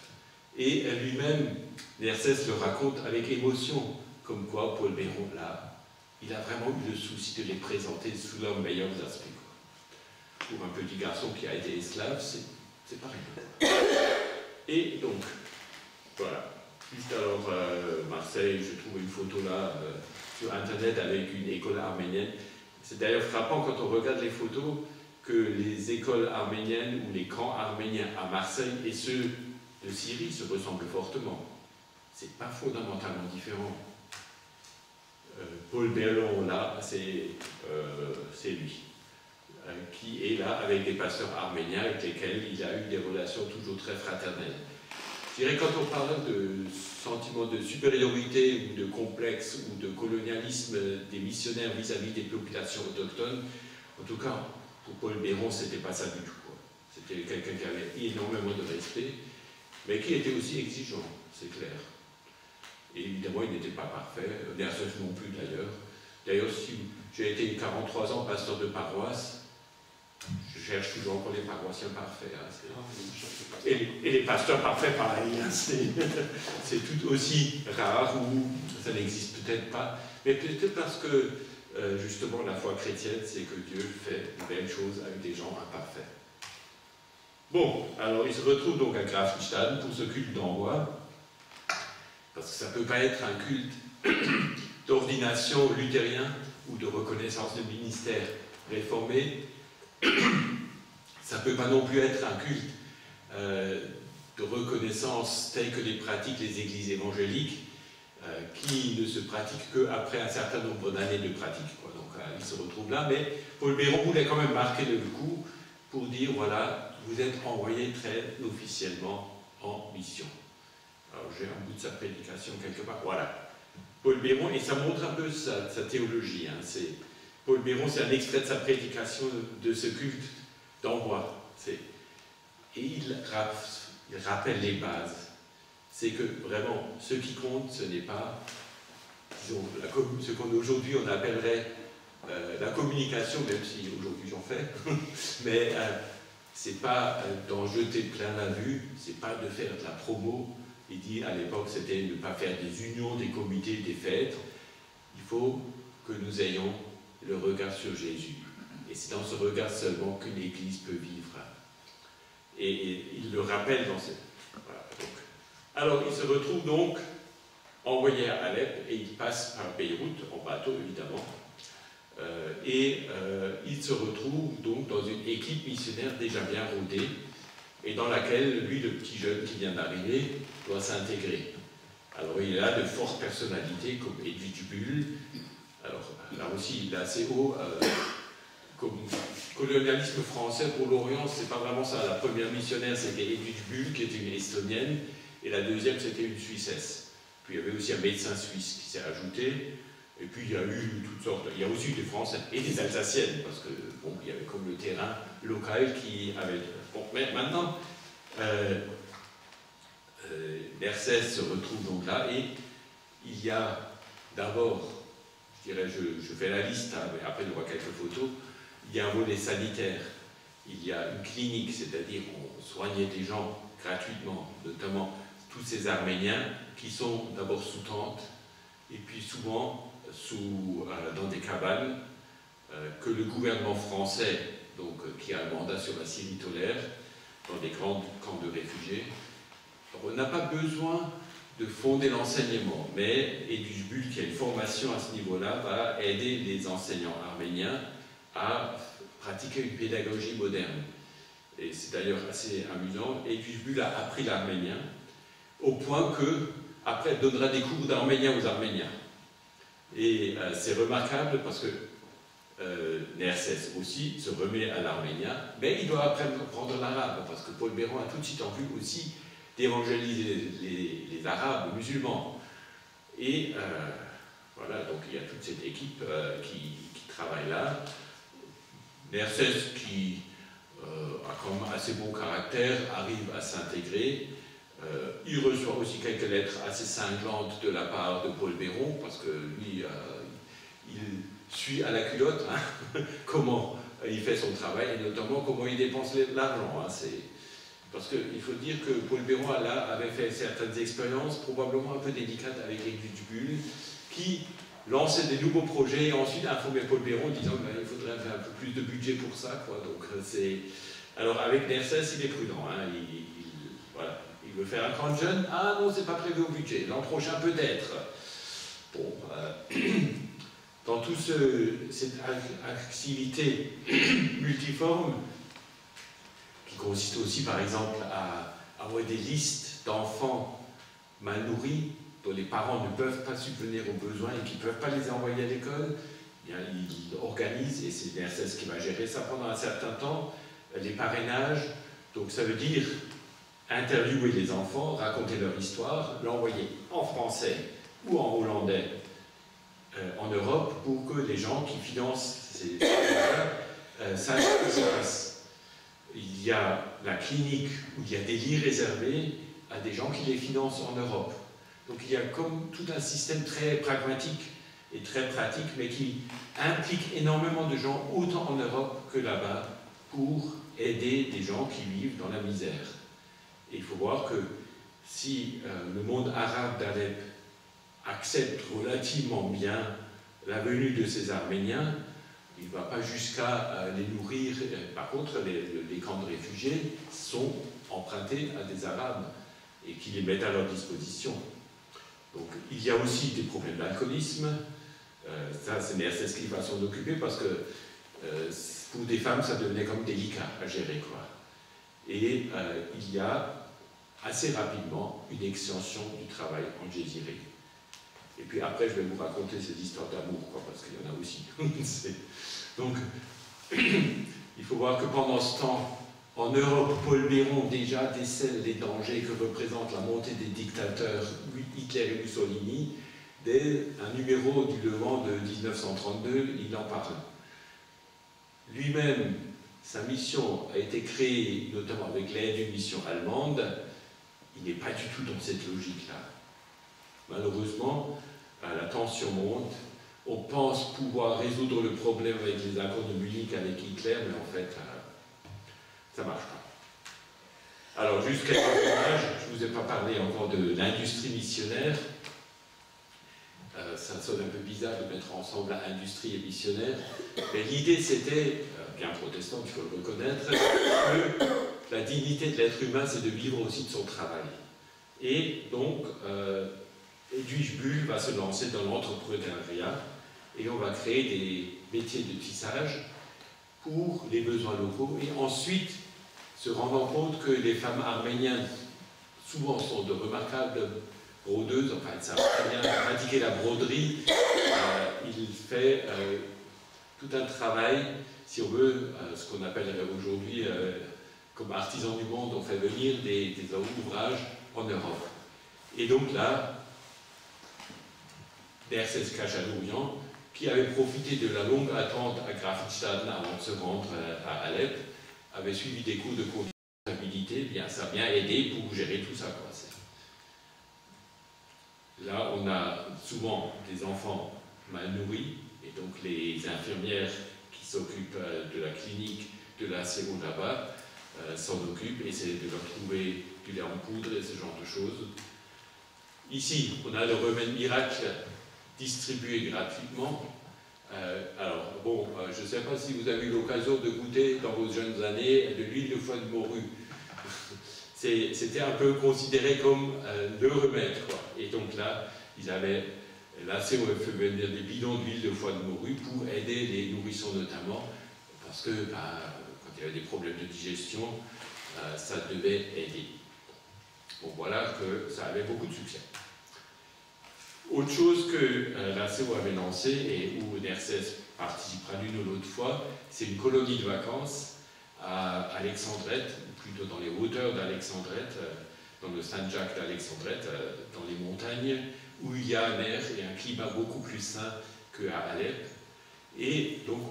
Et lui-même, Nersès le raconte avec émotion, comme quoi Paul Béron, là, il a vraiment eu le souci de les présenter sous leurs meilleurs aspects. Pour un petit garçon qui a été esclave, c'est pareil. Et donc, voilà. Juste alors, Marseille, je trouve une photo là sur Internet avec une école arménienne. C'est d'ailleurs frappant quand on regarde les photos que les écoles arméniennes ou les camps arméniens à Marseille et ceux de Syrie se ressemblent fortement. C'est pas fondamentalement différent. Paul Berlon, là, c'est lui, qui est là avec des pasteurs arméniens avec lesquels il a eu des relations toujours très fraternelles. Je dirais, quand on parle de sentiment de supériorité ou de complexe ou de colonialisme des missionnaires vis-à-vis des populations autochtones, en tout cas, pour Paul Berlon, c'était pas ça du tout. C'était quelqu'un qui avait énormément de respect, mais qui était aussi exigeant, c'est clair. Et évidemment, il n'était pas parfait, Nerses non plus d'ailleurs. D'ailleurs, si j'ai été 43 ans pasteur de paroisse, je cherche toujours encore les paroissiens parfaits. Hein, et les pasteurs parfaits, pareil. Hein, c'est tout aussi rare, ou ça n'existe peut-être pas. Mais peut-être parce que, justement, la foi chrétienne, c'est que Dieu fait de belles choses avec des gens imparfaits. Bon, alors il se retrouve donc à Grafenstaden pour ce culte d'envoi. Parce que ça ne peut pas être un culte d'ordination luthérien ou de reconnaissance de ministère réformé. Ça ne peut pas non plus être un culte de reconnaissance tel que les pratiquent les églises évangéliques, qui ne se pratiquent qu'après un certain nombre d'années de pratique. Quoi. Donc il se retrouve là, mais Paul Berlon voulait quand même marquer le coup pour dire, voilà, vous êtes envoyés très officiellement en mission. Alors j'ai un bout de sa prédication quelque part. Voilà. Paul Berlon, et ça montre un peu sa théologie. Hein. Paul Berlon, c'est un extrait de sa prédication de ce culte d'envoi. Et il rappelle les bases. C'est que vraiment, ce qui compte, ce n'est pas, disons, ce qu'on aujourd'hui on appellerait la communication, même si aujourd'hui j'en fais, mais c'est pas d'en jeter plein la vue, c'est pas de faire de la promo. Il dit à l'époque c'était ne pas faire des unions, des comités, des fêtes. Il faut que nous ayons le regard sur Jésus. Et c'est dans ce regard seulement qu'une église peut vivre. Et il le rappelle dans cette... Voilà, donc. Alors il se retrouve donc envoyé à Alep et il passe par Beyrouth, en bateau évidemment. Il se retrouve donc dans une équipe missionnaire déjà bien rodée et dans laquelle lui, le petit jeune qui vient d'arriver, doit s'intégrer. Alors il a de fortes personnalités comme Edwige Bull. Alors là aussi il est assez haut. Comme colonialisme français pour l'Orient, c'est pas vraiment ça. La première missionnaire c'était Edwige Bull qui était une Estonienne et la deuxième c'était une Suissesse. Puis il y avait aussi un médecin suisse qui s'est ajouté. Et puis il y a eu toutes sortes, il y a aussi des Français et des Alsaciennes, parce que bon, il y avait comme le terrain local qui avait... Bon, mais maintenant, Nerses se retrouve donc là, et il y a d'abord, je dirais, je fais la liste, hein, mais après on voit quelques photos, il y a un volet sanitaire, il y a une clinique, c'est-à-dire on soignait des gens gratuitement, notamment tous ces Arméniens qui sont d'abord sous tente, et puis souvent dans des cabanes que le gouvernement français, donc, qui a un mandat sur la Syrie tolère, dans des grands camps de réfugiés. Alors, on n'a pas besoin de fonder l'enseignement, mais Edwige Bull, qui a une formation à ce niveau-là, va aider les enseignants arméniens à pratiquer une pédagogie moderne. Et c'est d'ailleurs assez amusant. Edwige Bull a appris l'arménien au point que, après, elle donnera des cours d'arménien aux Arméniens. Et c'est remarquable parce que Nerses aussi se remet à l'arménien, mais il doit apprendre l'arabe, parce que Paul Berlon a tout de suite en vue aussi d'évangéliser les Arabes musulmans. Et voilà, donc il y a toute cette équipe qui travaille là. Nerses, qui a quand même assez bon caractère, arrive à s'intégrer. Il reçoit aussi quelques lettres assez cinglantes de la part de Paul Berlon, parce que lui, il suit à la culotte hein, comment il fait son travail, et notamment comment il dépense l'argent. Hein, parce qu'il faut dire que Paul Berlon là, avait fait certaines expériences, probablement un peu délicates avec Edwige Bull, qui lancer des nouveaux projets et ensuite informer Paul Béron en disant qu'il faudrait faire un peu plus de budget pour ça, quoi. Donc, alors avec NERCES, il est prudent, hein. Voilà. Il veut faire un camp de jeunes, ah non, c'est pas prévu au budget, l'an prochain peut-être. Bon, dans toute cette activité multiforme, qui consiste aussi par exemple à avoir des listes d'enfants mal nourris, dont les parents ne peuvent pas subvenir aux besoins et qui ne peuvent pas les envoyer à l'école, il organise, et c'est NERCES qui va gérer ça pendant un certain temps, les parrainages. Donc ça veut dire interviewer les enfants, raconter leur histoire, l'envoyer en français ou en hollandais en Europe pour que les gens qui financent ces choses-là sachent ce qui se passe. Il y a la clinique où il y a des lits réservés à des gens qui les financent en Europe. Donc il y a comme tout un système très pragmatique et très pratique, mais qui implique énormément de gens, autant en Europe que là-bas, pour aider des gens qui vivent dans la misère. Et il faut voir que si le monde arabe d'Alep accepte relativement bien la venue de ces Arméniens, il ne va pas jusqu'à les nourrir. Par contre, les camps de réfugiés sont empruntés à des Arabes et qui les mettent à leur disposition. Donc il y a aussi des problèmes d'alcoolisme. Ça, c'est NERCES qui va s'en occuper parce que pour des femmes, ça devenait comme délicat à gérer, quoi. Et il y a assez rapidement une extension du travail en Djéziré. Et puis après, je vais vous raconter ces histoires d'amour, quoi, parce qu'il y en a aussi. Donc, il faut voir que pendant ce temps, en Europe, Paul Béron déjà décèle les dangers que représente la montée des dictateurs Hitler et Mussolini. Dès un numéro du Levant de 1932, il en parle. Lui-même, sa mission a été créée notamment avec l'aide d'une mission allemande. Il n'est pas du tout dans cette logique-là. Malheureusement, la tension monte. On pense pouvoir résoudre le problème avec les accords de Munich avec Hitler, mais en fait, ça ne marche pas. Alors, juste quelques images. Je ne vous ai pas parlé encore de l'industrie missionnaire. Ça sonne un peu bizarre de mettre ensemble industrie et missionnaire, mais l'idée c'était, bien protestante, il faut le reconnaître, que la dignité de l'être humain c'est de vivre aussi de son travail. Et donc, Edwige Bull va se lancer dans l'entrepreneuriat et on va créer des métiers de tissage pour les besoins locaux et ensuite se rendant compte que les femmes arméniennes souvent sont de remarquables brodeuses, enfin elles savent très bien pratiquer la broderie. Il fait tout un travail, si on veut, ce qu'on appelle aujourd'hui comme artisans du monde, on fait venir des ouvrages en Europe. Et donc là, NERCES Kachalurian, qui avait profité de la longue attente à Grafenstaden avant de se rendre à Alep, avait suivi des cours de comptabilité, bien, ça a bien aidé pour gérer tout ça, quoi. Là, on a souvent des enfants mal nourris, et donc les infirmières qui s'occupent de la clinique de la l'ACO là-bas s'en occupent, essaient de leur trouver du lait en poudre et ce genre de choses. Ici, on a le remède miracle distribué gratuitement. Alors, bon, je ne sais pas si vous avez eu l'occasion de goûter dans vos jeunes années de l'huile de foie de morue. C'était un peu considéré comme le remède, quoi. Et donc là, l'ACO fait venir des bidons d'huile de foie de morue pour aider les nourrissons notamment, parce que quand il y avait des problèmes de digestion, ça devait aider. Bon, voilà que ça avait beaucoup de succès. Autre chose que l'ACO avait lancé et où NERCES participera l'une ou l'autre fois, c'est une colonie de vacances à Alexandrette, plutôt dans les hauteurs d'Alexandrette, dans le Saint-Jacques d'Alexandrette, dans les montagnes, où il y a un air et un climat beaucoup plus sain qu'à Alep. Et donc,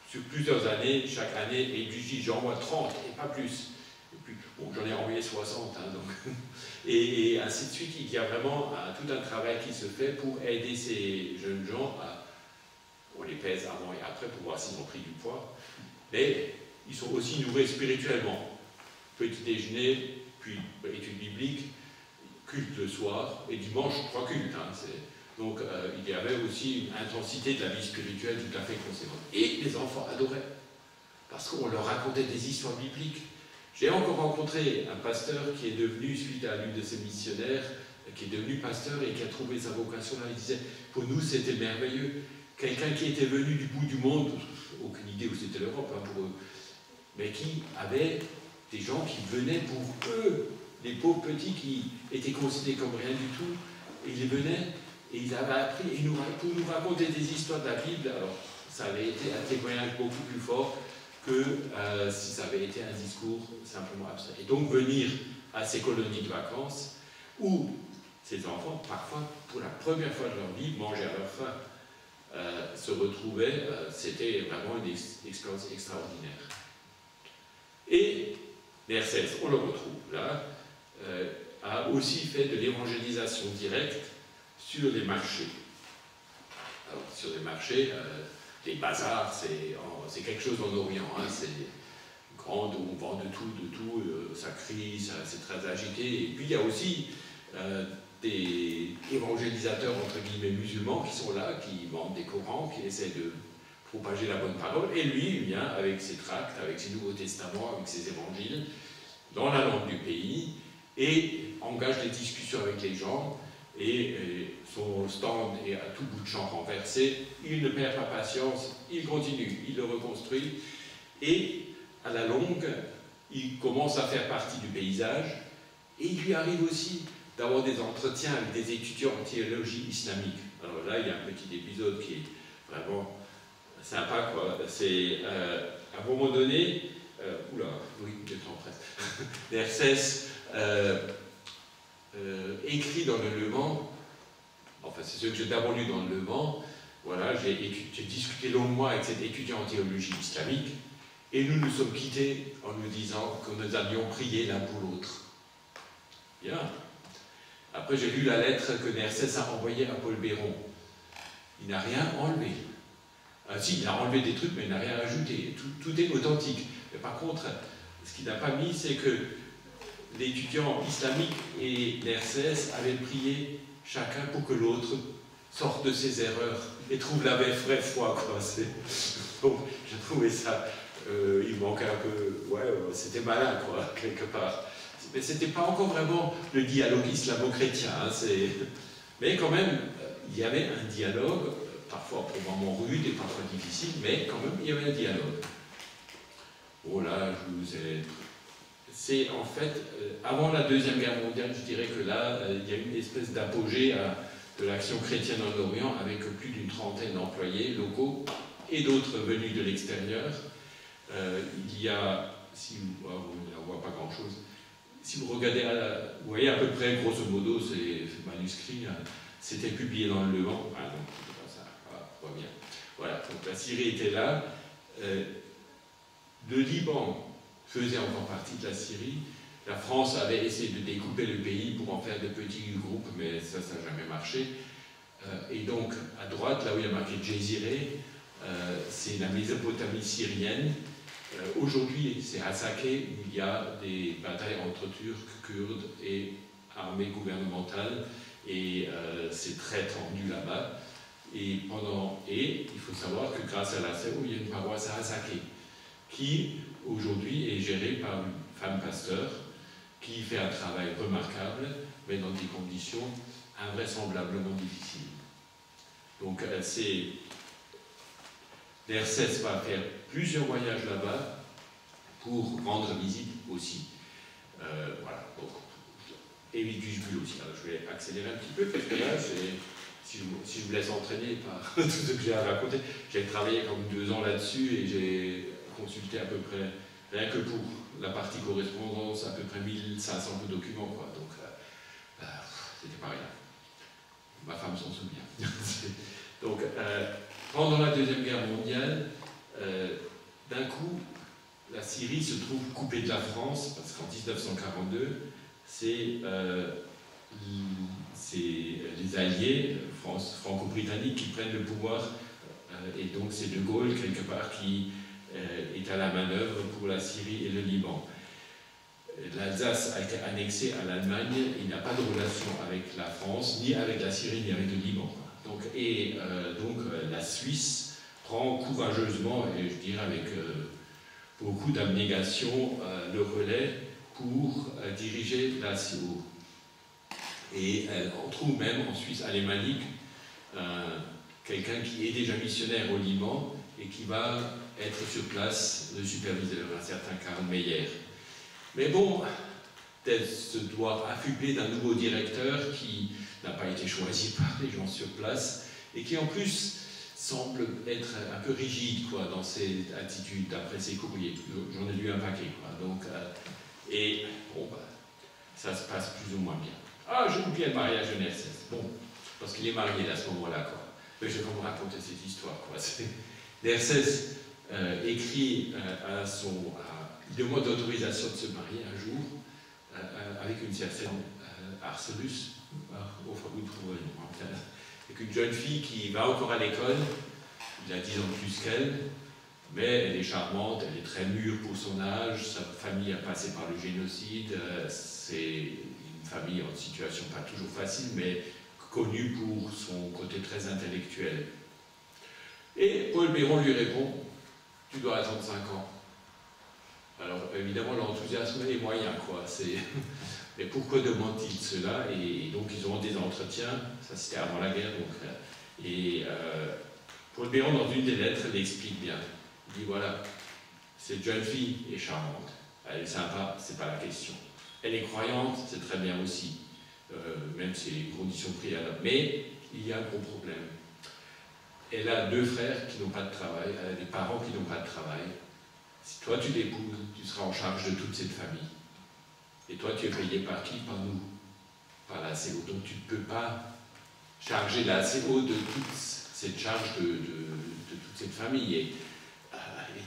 sur plusieurs années, chaque année, et du dit j'envoie 30 et pas plus. Et puis, bon, j'en ai envoyé 60, hein, donc. Et ainsi de suite, il y a vraiment tout un travail qui se fait pour aider ces jeunes gens à. On les pèse avant et après pour voir s'ils ont pris du poids. Mais ils sont aussi nourris spirituellement. Petit déjeuner, puis études bibliques, culte le soir, et dimanche, 3 cultes. Hein, Donc il y avait aussi une intensité de la vie spirituelle tout à fait conséquente. Et les enfants adoraient, parce qu'on leur racontait des histoires bibliques. J'ai encore rencontré un pasteur qui est devenu, suite à l'une de ses missionnaires, qui est devenu pasteur et qui a trouvé sa vocation là. Il disait, pour nous c'était merveilleux. Quelqu'un qui était venu du bout du monde, aucune idée où c'était l'Europe hein, pour eux, mais qui avait des gens qui venaient pour eux, les pauvres petits qui étaient considérés comme rien du tout, et ils venaient et ils avaient appris pour nous raconter des histoires de la Bible. Alors ça avait été un témoignage beaucoup plus fort que si ça avait été un discours simplement abstrait. Et donc venir à ces colonies de vacances où ces enfants, parfois pour la première fois de leur vie, mangeaient à leur faim, se retrouvaient, c'était vraiment une expérience extraordinaire. Et l'RCS, on le retrouve là, a aussi fait de l'évangélisation directe sur les marchés. Alors, sur les marchés, les bazars, c'est quelque chose en Orient, hein, c'est grand, où on vend de tout, ça crie, c'est très agité. Et puis il y a aussi des évangélisateurs, entre guillemets, musulmans qui sont là, qui vendent des Corans, qui essaient de propager la bonne parole. Et lui, il vient avec ses tracts, avec ses Nouveaux Testaments, avec ses évangiles, dans la langue du pays, et engage des discussions avec les gens, et son stand est à tout bout de champ renversé, il ne perd pas patience, il continue, il le reconstruit, et à la longue, il commence à faire partie du paysage, et il lui arrive aussi d'avoir des entretiens avec des étudiants en théologie islamique. Alors là, il y a un petit épisode qui est vraiment sympa, quoi. C'est à un moment donné, oula, oui, je t'en presse. L'RCS écrit dans le Levant, enfin c'est ce que j'ai d'abord lu dans le Levant, voilà, j'ai discuté longuement avec cet étudiant en théologie islamique, et nous nous sommes quittés en nous disant que nous allions prier l'un pour l'autre. Bien. Après j'ai lu la lettre que l'RCS a envoyée à Paul Béron. Il n'a rien enlevé. Ah, si, il a enlevé des trucs, mais il n'a rien ajouté. Tout est authentique. Mais par contre, ce qu'il n'a pas mis, c'est que l'étudiant islamique et l'RCS avaient prié chacun pour que l'autre sorte de ses erreurs et trouve la vraie foi, quoi. Donc, j'ai trouvé ça, il manquait un peu, ouais, c'était malin, quoi, quelque part. Mais c'était pas encore vraiment le dialogue islamo-chrétien, hein, mais quand même, il y avait un dialogue, parfois pour moments rude et parfois difficile, mais quand même, il y avait un dialogue. Bon, là, je vous ai... C'est en fait, avant la Deuxième Guerre mondiale, je dirais que là, il y a une espèce d'apogée de l'action chrétienne en Orient, avec plus d'une trentaine d'employés locaux et d'autres venus de l'extérieur. Il y a, si vous ne voyez pas grand-chose, si vous regardez, vous voyez à peu près, grosso modo, c'est manuscrit, hein, c'était publié dans le Levant. Ah non, c'est pas ça, voilà, on voit bien. Voilà, donc la Syrie était là. Le Liban faisait encore partie de la Syrie. La France avait essayé de découper le pays pour en faire de petits groupes, mais ça n'a jamais marché. Et donc, à droite, là où il y a marqué Djezireh, c'est la Mésopotamie syrienne. Aujourd'hui, c'est à Saké, où il y a des batailles entre Turcs, Kurdes et armées gouvernementales, et c'est très tendu là-bas. Et il faut savoir que grâce à la CEU, il y a une paroisse à Saké, qui aujourd'hui est gérée par une femme pasteur, qui fait un travail remarquable, mais dans des conditions invraisemblablement difficiles. Donc l'RCS va faire plusieurs voyages là-bas pour rendre visite aussi. Voilà, donc, et Duisburg aussi. Alors, je vais accélérer un petit peu, parce que là, si je vous laisse entraîner par tout ce que j'ai à raconter, j'ai travaillé comme 2 ans là-dessus et j'ai consulté à peu près, rien que pour la partie correspondance, à peu près 1500 documents, quoi. Donc, c'était pas rien. Ma femme s'en souvient. Donc, pendant la Deuxième Guerre mondiale, d'un coup, la Syrie se trouve coupée de la France, parce qu'en 1942, c'est les Alliés franco-britanniques qui prennent le pouvoir, et donc c'est De Gaulle, quelque part, qui est à la manœuvre pour la Syrie et le Liban. L'Alsace a été annexée à l'Allemagne, il n'y a pas de relation avec la France, ni avec la Syrie, ni avec le Liban. Donc la Suisse prend courageusement, et je dirais avec beaucoup d'abnégation, le relais pour diriger la CO. Et on trouve même en Suisse alémanique quelqu'un qui est déjà missionnaire au Liban et qui va être sur place le superviseur, un certain Karl Meyer. Mais bon, tel se doit affubler d'un nouveau directeur qui n'a pas été choisi par les gens sur place et qui en plus semble être un peu rigide quoi, dans ses attitudes d'après ses courriers. J'en ai lu un paquet. Quoi. Donc, ça se passe plus ou moins bien. Ah, j'ai oublié le mariage de Nersès. Bon, parce qu'il est marié à ce moment-là. Quoi. Mais je vais vous raconter cette histoire. Nersès écrit il demande d'autorisation de se marier un jour avec une certaine Arcelus, vous trouvez le nom, avec une jeune fille qui va encore à l'école, il a 10 ans de plus qu'elle, mais elle est charmante, elle est très mûre pour son âge, sa famille a passé par le génocide, c'est une famille en situation pas toujours facile, mais connue pour son côté très intellectuel. Et Paul Béron lui répond, tu dois attendre 5 ans. Alors évidemment l'enthousiasme est moyen, quoi. Mais pourquoi demande-t-il cela? Et donc ils auront des entretiens, ça c'était avant la guerre, donc, Paul Béron dans une des lettres l'explique bien. Il dit voilà, cette jeune fille est charmante, elle est sympa, c'est pas la question. Elle est croyante, c'est très bien aussi, même si les conditions préalables. Mais il y a un gros problème. Elle a 2 frères qui n'ont pas de travail, elle a des parents qui n'ont pas de travail. Si toi tu l'épouses, tu seras en charge de toute cette famille. Et toi tu es payé par qui? Par nous, par la CO. Donc tu ne peux pas charger la CO de toute cette charge de toute cette famille. Et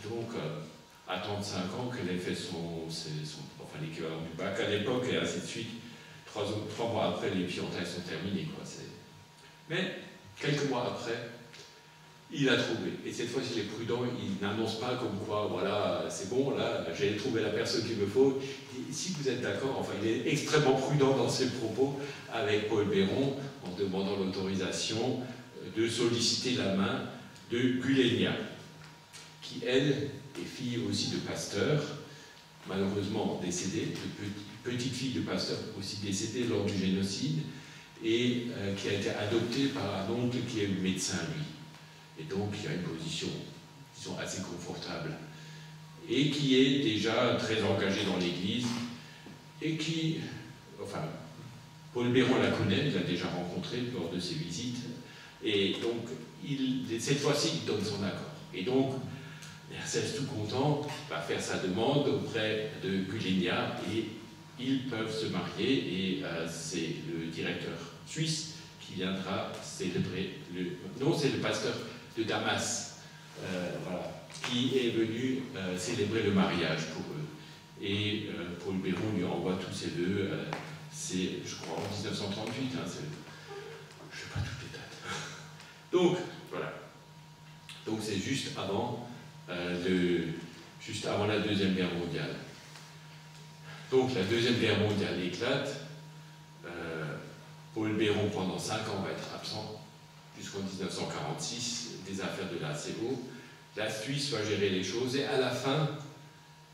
donc, attendre 5 ans qu'elle ait fait enfin, l'équivalent du bac à l'époque et ainsi de suite. 3 mois après, les fiançailles sont terminées. Quoi. Mais quelques mois après, il a trouvé. Et cette fois-ci, il est prudent, il n'annonce pas comme quoi, voilà, c'est bon, là, j'ai trouvé la personne qu'il me faut. Et si vous êtes d'accord, enfin, il est extrêmement prudent dans ses propos avec Paul Béron en demandant l'autorisation de solliciter la main de Gulenia, qui, elle, est fille aussi de pasteur, malheureusement décédée, de petite fille de pasteur aussi décédée lors du génocide, et qui a été adoptée par un oncle qui est médecin, lui. Et donc, il y a une position, disons, assez confortable. Et qui est déjà très engagé dans l'Église, et qui, enfin, Paul Béron la connaît, il l'a déjà rencontré lors de ses visites, et donc, cette fois-ci, il donne son accord. Et donc, Nersès, tout content, va faire sa demande auprès de Gulenia, et ils peuvent se marier, et c'est le directeur suisse qui viendra célébrer non, c'est le pasteur de Damas, voilà, qui est venu célébrer le mariage pour eux. Et Paul Béron lui envoie tous ses vœux, c'est, je crois, en 1938, hein, je ne sais pas toutes les dates. Donc, voilà. Donc c'est juste avant la Deuxième Guerre mondiale. Donc la Deuxième Guerre mondiale éclate, Paul Béron pendant 5 ans va être absent, jusqu'en 1946, des affaires de la CO. La Suisse va gérer les choses, et à la fin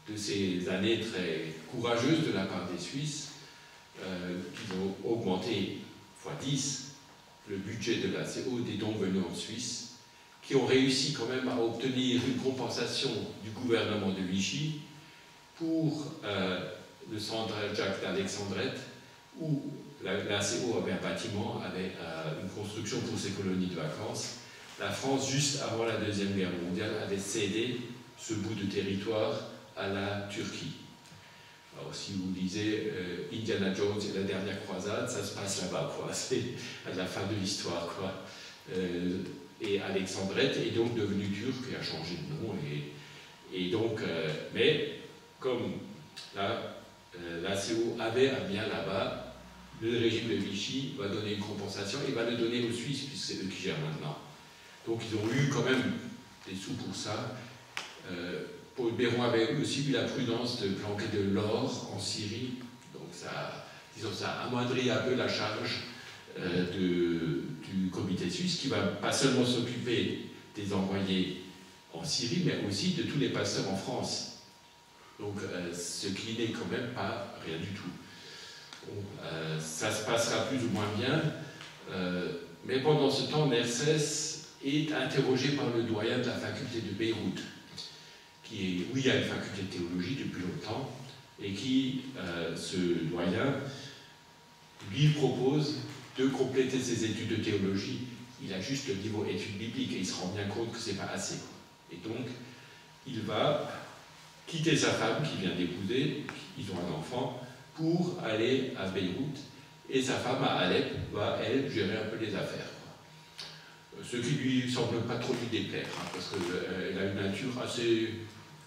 de ces années très courageuses de la part des Suisses, qui ont augmenté x10 le budget de la CO, des dons venus en Suisse, qui ont réussi quand même à obtenir une compensation du gouvernement de Vichy pour le centre Jacques d'Alexandrette, où la CO avait un bâtiment, avait une construction pour ses colonies de vacances. La France, juste avant la Deuxième Guerre mondiale, avait cédé ce bout de territoire à la Turquie. Alors si vous lisez Indiana Jones et la dernière croisade, ça se passe là-bas, quoi. C'est à la fin de l'histoire, quoi. Et Alexandrette est donc devenue turque et a changé de nom. Et donc, mais comme la CO avait un bien là-bas, le régime de Vichy va donner une compensation et va le donner aux Suisses, puisque c'est eux qui gèrent maintenant. Donc ils ont eu quand même des sous pour ça. Paul Béron avait aussi eu la prudence de planquer de l'or en Syrie, donc ça, disons, ça amoindrit un peu la charge de du comité suisse qui va pas seulement s'occuper des envoyés en Syrie, mais aussi de tous les pasteurs en France. Donc, ce qui n'est quand même pas rien du tout. Bon, ça se passera plus ou moins bien, mais pendant ce temps, Nersès est interrogé par le doyen de la faculté de Beyrouth, où il y a une faculté de théologie depuis longtemps, et qui, ce doyen, lui propose de compléter ses études de théologie. Il a juste le niveau études bibliques et il se rend bien compte que c'est pas assez, quoi. Et donc, il va quitter sa femme qu'il vient d'épouser, ils ont un enfant, pour aller à Beyrouth. Et sa femme, à Alep, va, elle, gérer un peu les affaires, quoi. Ce qui lui semble pas trop lui déplaire, hein, parce qu'elle a une nature assez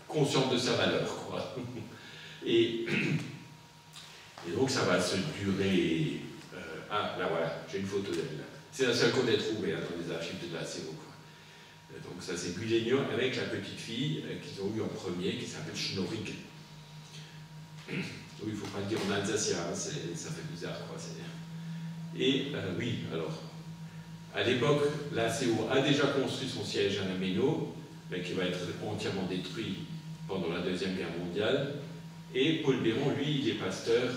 consciente de sa valeur, quoi. Et donc, ça va se durer... ah, là voilà, j'ai une photo d'elle. C'est la seule qu'on ait trouvée, hein, dans les archives de la CO, quoi. Donc ça c'est Guilénion avec la petite fille qu'ils ont eue en premier, qui s'appelle Schnorig. Oui, il ne faut pas le dire en alsacien, hein, ça fait bizarre, quoi. Et oui, alors, à l'époque, la CO a déjà construit son siège à la Méno, mais qui va être entièrement détruit pendant la Deuxième Guerre mondiale. Et Paul Béron, lui, il est pasteur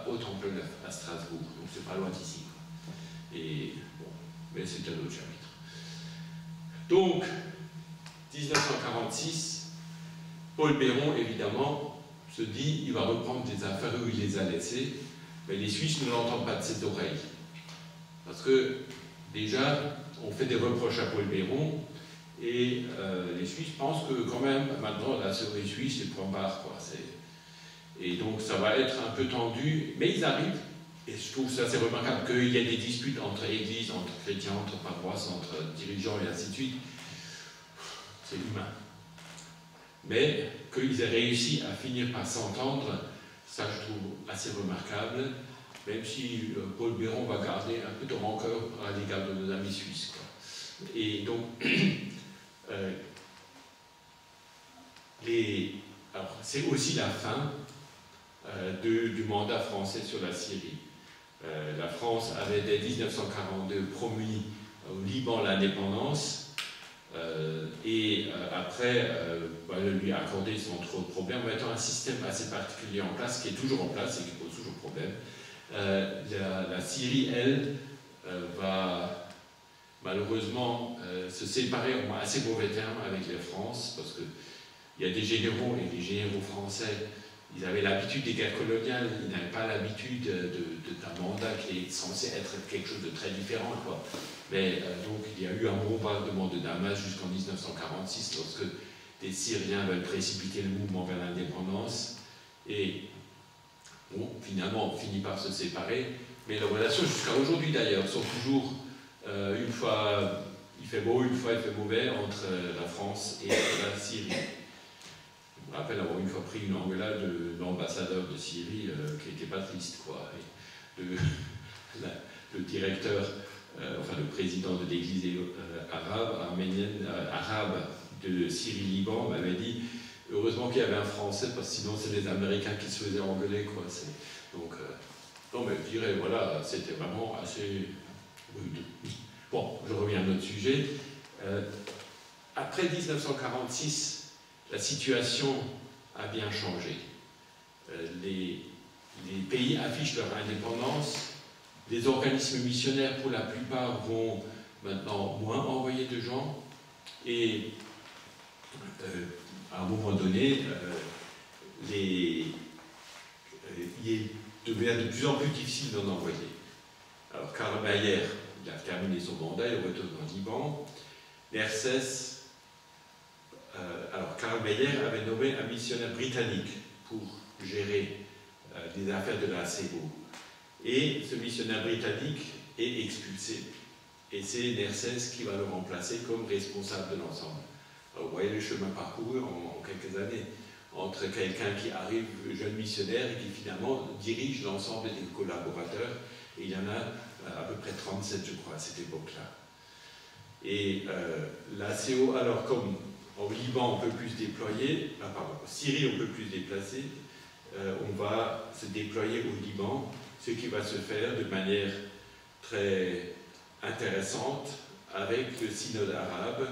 au Temple à Strasbourg, donc c'est pas loin d'ici, quoi. Et bon, mais c'est un autre chapitre. Donc, 1946, Paul Béron, évidemment, se dit il va reprendre des affaires où il les a laissées, mais les Suisses ne l'entendent pas de ses oreilles. Parce que, déjà, on fait des reproches à Paul Béron, et les Suisses pensent que, quand même, maintenant, la série suisse, c'est point barre, quoi. Et donc, ça va être un peu tendu, mais ils arrivent. Et je trouve ça assez remarquable qu'il y ait des disputes entre églises, entre chrétiens, entre paroisses, entre dirigeants et ainsi de suite. C'est humain. Mais qu'ils aient réussi à finir par s'entendre, ça je trouve assez remarquable, même si Paul Béron va garder un peu de rancœur à l'égard de nos amis suisses, quoi. Et donc, c'est aussi la fin du mandat français sur la Syrie. La France avait dès 1942 promis au Liban l'indépendance et après lui accorder sans trop de problème, en mettant un système assez particulier en place, qui est toujours en place et qui pose toujours problème. La Syrie, elle, va malheureusement se séparer en assez mauvais termes avec la France, parce qu'il y a des généraux, et les généraux français, ils avaient l'habitude des guerres coloniales, ils n'avaient pas l'habitude d'un mandat qui est censé être quelque chose de très différent, quoi. Mais donc il y a eu un bombardement de Damas jusqu'en 1946, lorsque des Syriens veulent précipiter le mouvement vers l'indépendance, et bon, finalement on finit par se séparer, mais les relations jusqu'à aujourd'hui d'ailleurs sont toujours, une fois il fait beau, une fois il fait mauvais, entre la France et la Syrie. Je me rappelle avoir une fois pris une engueulade de l'ambassadeur de Syrie qui n'était pas triste, quoi. Et le directeur, enfin le président de l'église arménienne, arabe de Syrie-Liban m'avait dit heureusement qu'il y avait un Français, parce que sinon c'est les Américains qui se faisaient engueuler, quoi. Donc, non, mais je dirais, voilà, c'était vraiment assez rude. Bon, je reviens à notre sujet. Après 1946, la situation a bien changé. Les pays affichent leur indépendance. Les organismes missionnaires, pour la plupart, vont maintenant moins envoyer de gens. Et à un moment donné, il devient de plus en plus difficile d'en envoyer. Alors, Karl Mayer, il a terminé son mandat, il retourne au Liban. Nersès, alors Karl Mayer avait nommé un missionnaire britannique pour gérer les affaires de la CO. Et ce missionnaire britannique est expulsé. Et c'est Nersès qui va le remplacer comme responsable de l'ensemble. Alors vous voyez le chemin parcouru en quelques années, entre quelqu'un qui arrive, jeune missionnaire, et qui finalement dirige l'ensemble des collaborateurs. Et il y en a à peu près 37, je crois, à cette époque-là. Et la CO, alors comme en Liban on peut plus se déployer, en Syrie on peut plus se déplacer, on va se déployer au Liban, ce qui va se faire de manière très intéressante avec le synode arabe,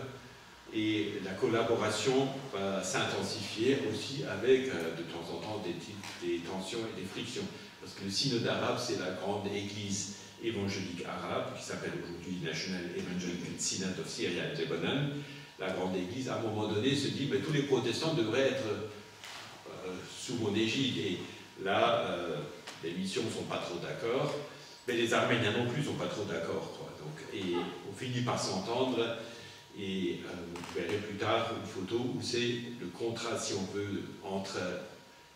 et la collaboration va s'intensifier aussi avec de temps en temps des tensions et des frictions. Parce que le synode arabe, c'est la grande église évangélique arabe, qui s'appelle aujourd'hui National Evangelical Synod of Syria and Lebanon. La grande église, à un moment donné, se dit tous les protestants devraient être sous mon égide. Et là, les missions ne sont pas trop d'accord, mais les Arméniens non plus ne sont pas trop d'accord. Et on finit par s'entendre, et vous verrez plus tard une photo où c'est le contrat, si on veut, entre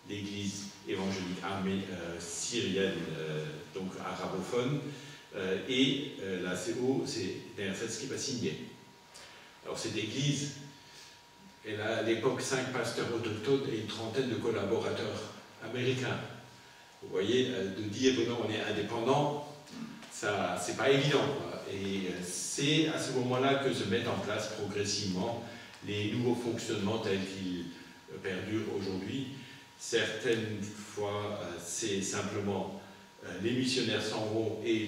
l'église évangélique syrienne, donc arabophone, et la CO, c'est NRSS qui va signer. Alors cette église, elle a à l'époque 5 pasteurs autochtones et une trentaine de collaborateurs américains. Vous voyez, de dire non, on est indépendant, ça, c'est pas évident, quoi. Et c'est à ce moment-là que se mettent en place progressivement les nouveaux fonctionnements tels qu'ils perdurent aujourd'hui. Certaines fois, c'est simplement les missionnaires s'en vont et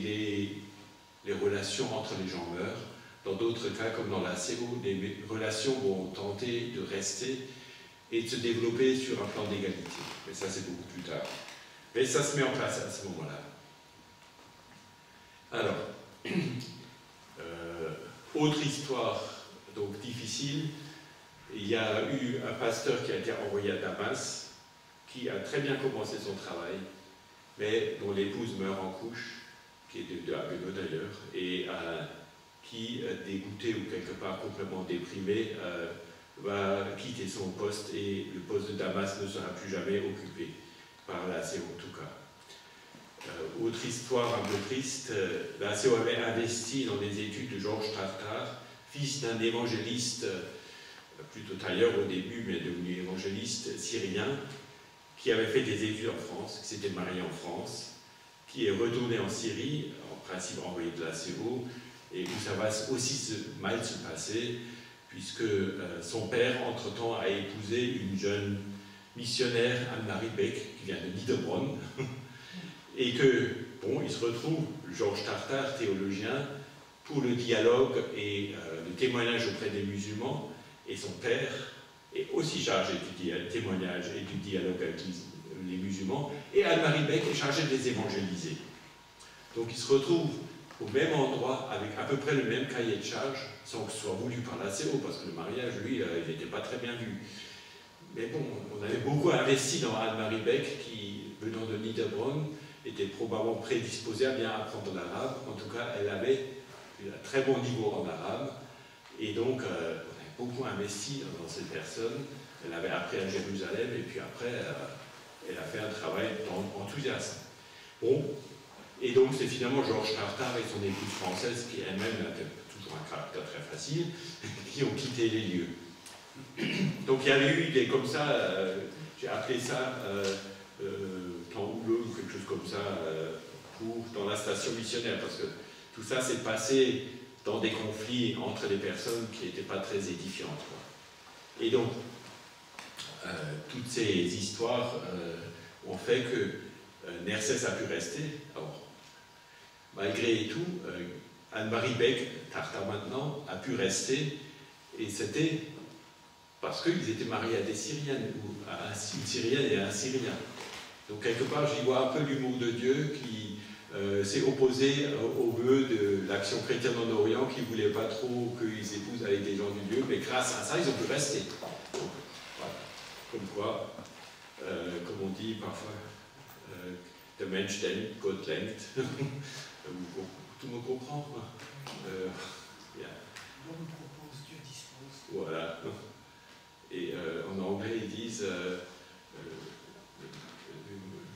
les relations entre les gens meurent. Dans d'autres cas, comme dans la CO, les relations vont tenter de rester et de se développer sur un plan d'égalité. Mais ça, c'est beaucoup plus tard. Mais ça se met en place à ce moment-là. Alors, autre histoire donc difficile, il y a eu un pasteur qui a été envoyé à Damas, qui a très bien commencé son travail, mais dont l'épouse meurt en couche, qui est de Abeno d'ailleurs, et qui, dégoûté ou quelque part complètement déprimé, va quitter son poste, et le poste de Damas ne sera plus jamais occupé par la CO en tout cas. Autre histoire un peu triste, la CO avait investi dans les études de Georges Tartar, fils d'un évangéliste, plutôt tailleur au début, mais devenu évangéliste syrien, qui avait fait des études en France, qui s'était marié en France, qui est retourné en Syrie, en principe envoyé de la CO, et où ça va aussi mal se passer, puisque son père, entre-temps, a épousé une jeune missionnaire, Anne-Marie Beck, qui vient de Niederbronn, et que, bon, il se retrouve, Georges Tartar, théologien, pour le dialogue et le témoignage auprès des musulmans, et son père est aussi chargé du témoignage et du dialogue avec les musulmans, et Anne-Marie Beck est chargée de les évangéliser. Donc il se retrouve au même endroit, avec à peu près le même cahier de charge, sans que ce soit voulu par la CO, parce que le mariage, lui, il n'était pas très bien vu. Mais bon, on avait beaucoup investi dans Anne-Marie Beck, qui, venant de Niederbronn, était probablement prédisposée à bien apprendre l'arabe. En tout cas, elle avait un très bon niveau en arabe, et donc on avait beaucoup investi dans cette personne. Elle avait appris à Jérusalem, et puis après, elle a fait un travail enthousiaste. Bon, et donc c'est finalement Georges Tartar et son épouse française, qui elle-même avait toujours un caractère très facile, qui ont quitté les lieux. Donc il y avait eu des comme ça, j'ai appelé ça temps houleux ou quelque chose comme ça, dans la station missionnaire, parce que tout ça s'est passé dans des conflits entre les personnes qui n'étaient pas très édifiantes, quoi. Et donc, toutes ces histoires ont fait que Nersès a pu rester. Alors, malgré tout, Anne-Marie Beck, Tartar maintenant, a pu rester, et c'était parce qu'ils étaient mariés à des Syriennes, ou à une Syrienne et à un Syrien. Donc quelque part, j'y vois un peu l'humour de Dieu qui s'est opposé au vœu de l'Action chrétienne en Orient, qui ne voulait pas trop qu'ils épousent avec des gens du Dieu, mais grâce à ça, ils ont pu rester. Donc, voilà. Comme quoi, comme on dit parfois, der Mensch denkt, Gott lenkt. Tout le monde comprend. Yeah. L'homme propose, Dieu dispose. Voilà. Et en anglais, ils disent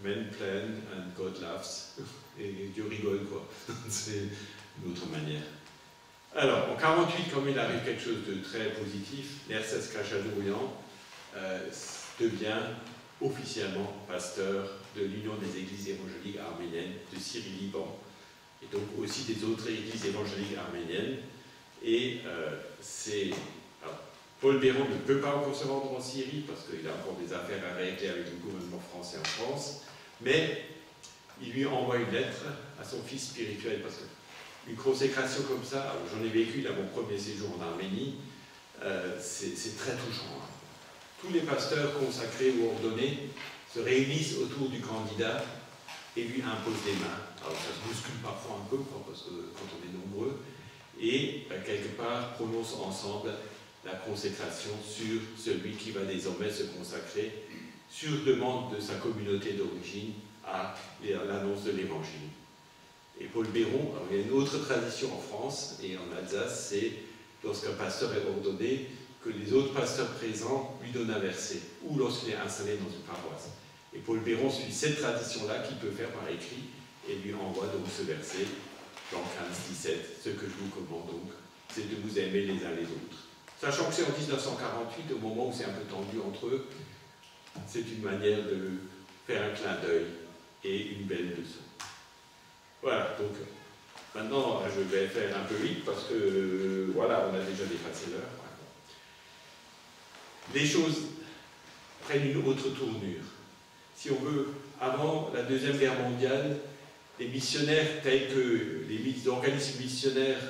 Men plan and God laughs. Et Dieu rigole, quoi. C'est une autre manière. Alors, en 48, comme il arrive quelque chose de très positif, Nersès Khachaturian devient officiellement pasteur de l'Union des Églises évangéliques arméniennes de Syrie-Liban, et donc aussi des autres églises évangéliques arméniennes. Et Paul Béron ne peut pas encore se rendre en Syrie parce qu'il a encore des affaires à régler avec le gouvernement français en France, mais il lui envoie une lettre à son fils spirituel, parce que une consécration comme ça, j'en ai vécu dans mon premier séjour en Arménie, c'est très touchant. Hein. Tous les pasteurs consacrés ou ordonnés se réunissent autour du candidat et lui imposent des mains. Alors ça se bouscule parfois un peu parce que quand on est nombreux, et quelque part prononcent ensemble la consécration sur celui qui va désormais se consacrer sur demande de sa communauté d'origine à l'annonce de l'Évangile. Et Paul Béron, alors il y a une autre tradition en France et en Alsace, c'est lorsqu'un pasteur est ordonné, que les autres pasteurs présents lui donnent un verset, ou lorsqu'il est installé dans une paroisse. Et Paul Béron suit cette tradition-là qu'il peut faire par écrit et lui envoie donc ce verset, Jean 15, 17, ce que je vous commande donc, c'est de vous aimer les uns les autres. Sachant que c'est en 1948, au moment où c'est un peu tendu entre eux, c'est une manière de faire un clin d'œil et une belle leçon. Voilà, donc maintenant je vais faire un peu vite parce que voilà, on a déjà dépassé l'heure. Les choses prennent une autre tournure. Si on veut, avant la Deuxième Guerre mondiale, les missionnaires tels que les organismes missionnaires,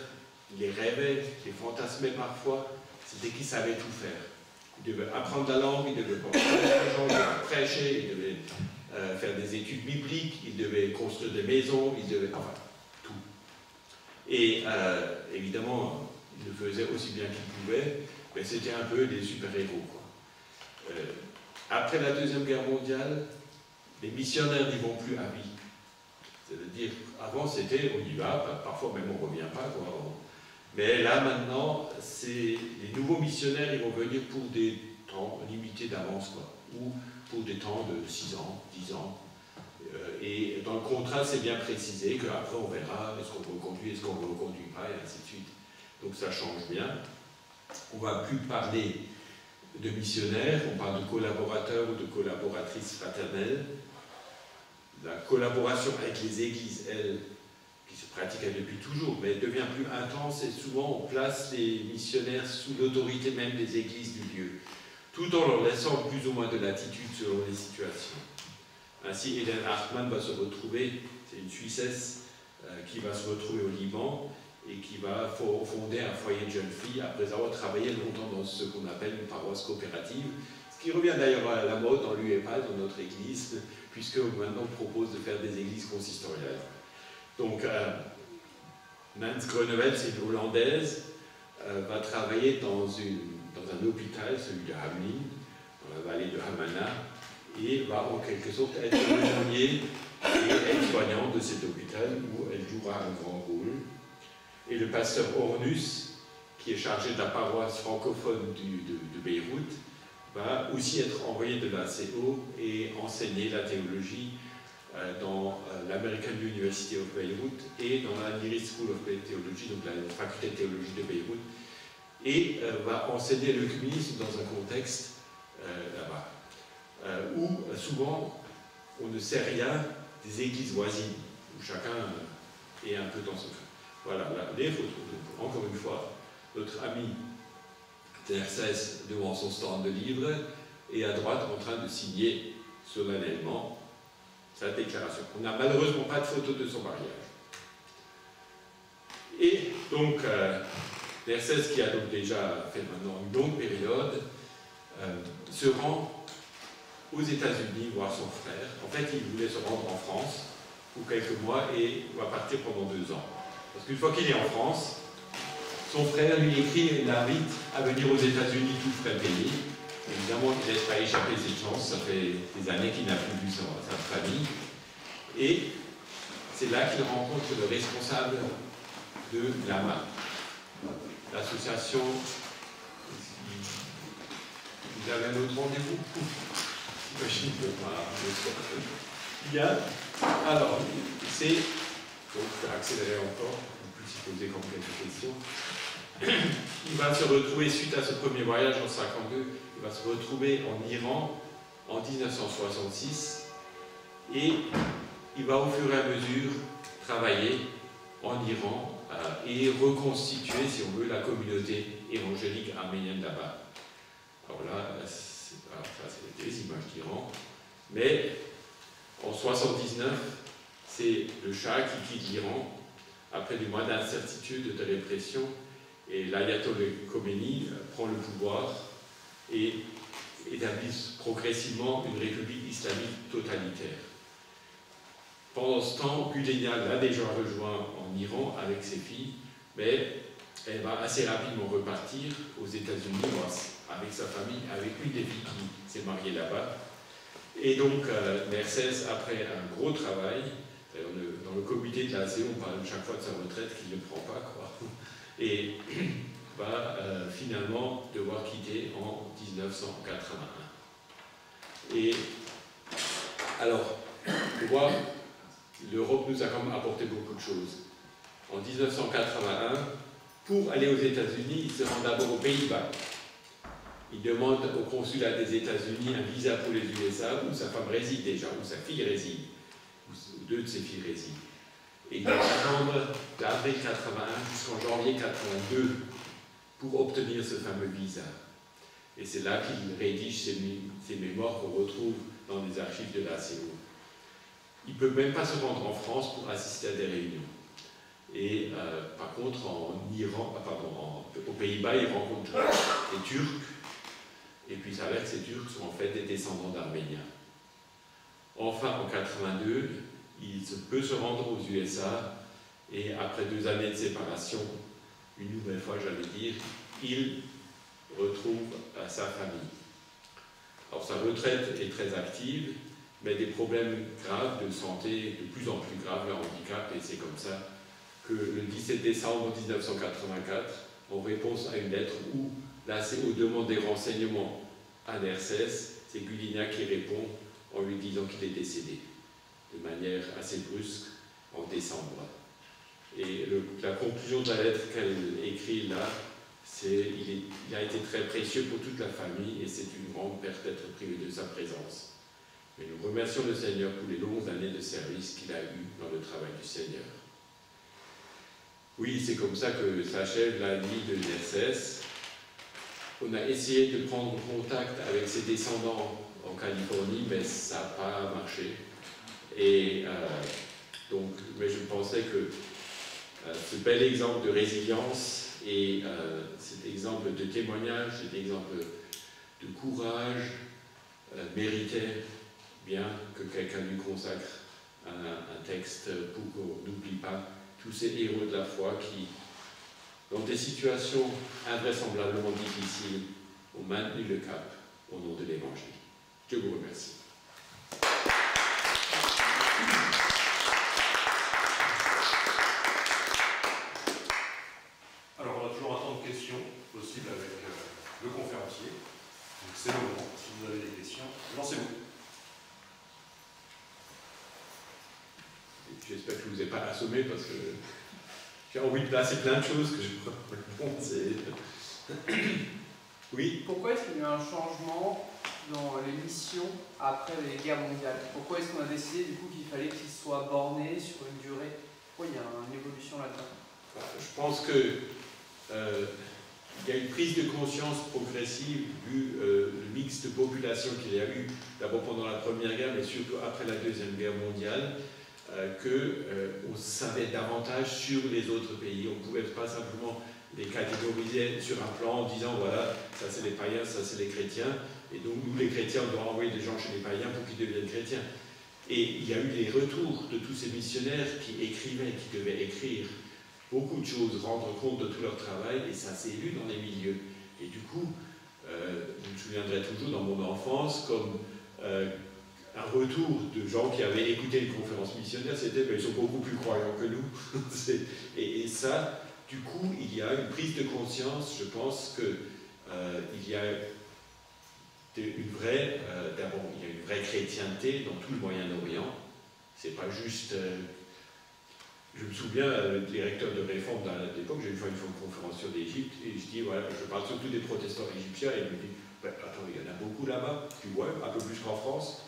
les rêvaient, les fantasmaient parfois, c'était qu'ils savaient tout faire. Ils devaient apprendre la langue, ils devaient prêcher, ils devaient faire des études bibliques, ils devaient construire des maisons, ils devaient... enfin, tout. Et évidemment, ils le faisaient aussi bien qu'ils pouvaient, mais c'était un peu des super-héros, quoi. Après la Deuxième Guerre mondiale, les missionnaires n'y vont plus à vie. C'est-à-dire, avant c'était, on y va, parfois même on ne revient pas, quoi. Mais là maintenant, les nouveaux missionnaires, ils vont venir pour des temps limités d'avance, quoi, ou pour des temps de 6 ans, 10 ans. Et dans le contrat, c'est bien précisé qu'après on verra, est-ce qu'on reconduit, est-ce qu'on ne reconduit pas, et ainsi de suite. Donc ça change bien. On ne va plus parler de missionnaires, on parle de collaborateurs ou de collaboratrices fraternelles. La collaboration avec les églises, elle, qui se pratique depuis toujours, mais elle devient plus intense et souvent on place les missionnaires sous l'autorité même des églises du lieu, tout en leur laissant plus ou moins de latitude selon les situations. Ainsi, Hélène Hartmann va se retrouver, c'est une Suissesse qui va se retrouver au Liban et qui va fonder un foyer de jeunes filles après avoir travaillé longtemps dans ce qu'on appelle une paroisse coopérative, ce qui revient d'ailleurs à la mode dans l'UEPA, dans notre église, puisque maintenant on propose de faire des églises consistoriales. Donc, Nance Groenewald, c'est une Hollandaise, va travailler dans un hôpital, celui de Hamelin, dans la vallée de Hamana, et va en quelque sorte être aumônier et aide-soignante de cet hôpital où elle jouera un grand rôle. Et le pasteur Ornus, qui est chargé de la paroisse francophone de Beyrouth, va aussi être envoyé de l'ACO et enseigner la théologie dans l'American University of Beirut et dans la Neary School of Theology, donc la faculté de théologie de Beyrouth, et va enseigner l'œcuménisme dans un contexte là-bas, où souvent on ne sait rien des églises voisines, où chacun est un peu dans son... Voilà, là, les photos. Donc, encore une fois, notre ami Nersès devant son stand de livres et à droite en train de signer solennellement sa déclaration. On n'a malheureusement pas de photo de son mariage. Et donc, Nersès, qui a donc déjà fait maintenant une longue période, se rend aux États-Unis voir son frère. En fait, il voulait se rendre en France pour quelques mois et va partir pendant 2 ans. Parce qu'une fois qu'il est en France, son frère lui écrit et l'invite à venir aux États-Unis tout frais payé. Évidemment, il ne laisse pas échapper cette chance, ça fait des années qu'il n'a plus vu sa famille. Et c'est là qu'il rencontre le responsable de l'AMA, l'association. Vous avez un autre rendez-vous? J'imagine que bien. Alors, c'est. Donc, je vais accélérer encore, on peut s'y poser comme quelques questions. Il va se retrouver, suite à ce premier voyage en 1952, il va se retrouver en Iran en 1966 et il va au fur et à mesure travailler en Iran et reconstituer, si on veut, la communauté évangélique arménienne là-bas. Alors là, ça c'est des images d'Iran, mais en 1979, c'est le Shah qui quitte l'Iran après des mois d'incertitude, de répression, et l'ayatollah Khomeini prend le pouvoir et établit progressivement une république islamique totalitaire. Pendant ce temps, Gülenia l'a déjà rejoint en Iran avec ses filles, mais elle va assez rapidement repartir aux États-Unis avec sa famille, avec une des filles qui s'est mariée là-bas. Et donc, Mercedes, après un gros travail, dans le comité de l'ACE, on parle chaque fois de sa retraite qu'il ne prend pas, quoi, et va finalement devoir quitter en 1981. Et alors, on voit, l'Europe nous a quand même apporté beaucoup de choses. En 1981, pour aller aux États-Unis, il se rend d'abord aux Pays-Bas. Il demande au consulat des États-Unis un visa pour les USA, où sa femme réside déjà, où sa fille réside, où deux de ses filles résident. Et il doit attendre d'avril 81 jusqu'en janvier 82 pour obtenir ce fameux visa. Et c'est là qu'il rédige ses mémoires qu'on retrouve dans les archives de l'ACO. Il ne peut même pas se rendre en France pour assister à des réunions. Et par contre, aux Pays-Bas, il rencontre des Turcs, et puis il s'avère que ces Turcs sont en fait des descendants d'Arméniens. Enfin, en 82, il peut se rendre aux USA, et après 2 années de séparation, une nouvelle fois, j'allais dire, il retrouve sa famille. Alors sa retraite est très active, mais des problèmes graves de santé, de plus en plus graves, le handicap, et c'est comme ça que le 17 décembre 1984, en réponse à une lettre où l'ACO demande des renseignements à Nersès, c'est Gülenia qui répond en lui disant qu'il est décédé, de manière assez brusque, en décembre. Et la conclusion de la lettre qu'elle écrit là, c'est il a été très précieux pour toute la famille et c'est une grande perte d'être privé de sa présence. Mais nous remercions le Seigneur pour les longues années de service qu'il a eues dans le travail du Seigneur. Oui, c'est comme ça que s'achève la vie de Nersès. On a essayé de prendre contact avec ses descendants en Californie, mais ça n'a pas marché. Et mais je pensais que ce bel exemple de résilience et cet exemple de témoignage, cet exemple de courage méritait bien que quelqu'un lui consacre un texte pour qu'on n'oublie pas tous ces héros de la foi qui, dans des situations invraisemblablement difficiles, ont maintenu le cap au nom de l'Évangile. Je vous remercie. Alors, on a toujours un temps de questions possible avec le conférencier. Donc, c'est le moment. Si vous avez des questions, lancez-vous. J'espère que je ne vous ai pas assommé parce que j'ai envie de placer plein de choses que je peux répondre. Oui. Pourquoi est-ce qu'il y a eu un changement dans les missions après les guerres mondiales? Pourquoi est-ce qu'on a décidé du coup qu'il fallait qu'ils soient bornés sur une durée? Pourquoi il y a une évolution là-dedans? Je pense que il y a une prise de conscience progressive vu le mix de population qu'il y a eu d'abord pendant la Première Guerre, mais surtout après la Deuxième Guerre mondiale. On savait davantage sur les autres pays. On ne pouvait pas simplement les catégoriser sur un plan en disant voilà, ça c'est les païens, ça c'est les chrétiens, et donc nous les chrétiens on doit envoyer des gens chez les païens pour qu'ils deviennent chrétiens. Et il y a eu les retours de tous ces missionnaires qui écrivaient, qui devaient écrire beaucoup de choses, rendre compte de tout leur travail, et ça s'est lu dans les milieux. Et du coup, je me souviendrai toujours dans mon enfance comme un retour de gens qui avaient écouté une conférence missionnaire, c'était ils sont beaucoup plus croyants que nous. et ça, du coup, il y a une prise de conscience, je pense que il y a une vraie, d'abord, il y a une vraie chrétienté dans tout le Moyen-Orient. C'est pas juste. Je me souviens, le directeur de réforme à l'époque, j'ai une fois une conférence sur l'Égypte, et je dis voilà, je parle surtout des protestants égyptiens, et il me dit attends, il y en a beaucoup là-bas, tu vois, un peu plus qu'en France.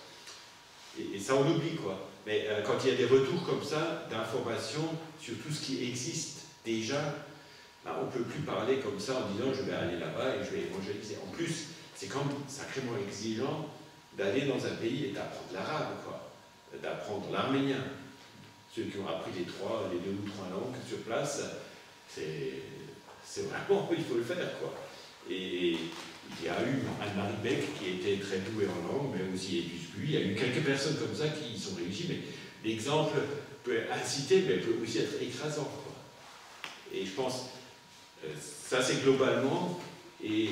Et ça, on oublie, quoi. Mais quand il y a des retours comme ça, d'informations sur tout ce qui existe déjà, là, on ne peut plus parler comme ça en disant je vais aller là-bas et je vais évangéliser. En plus, c'est quand même sacrément exigeant d'aller dans un pays et d'apprendre l'arabe, quoi, d'apprendre l'arménien, ceux qui ont appris les 2 ou 3 langues sur place, c'est vraiment, il faut le faire, quoi. Et il y a eu Anne-Marie Beck qui était très douée en langue, mais aussi Edus Buy. Il y a eu quelques personnes comme ça qui y sont réussies, mais l'exemple peut inciter, mais peut aussi être écrasant, quoi. Et je pense, ça c'est globalement, et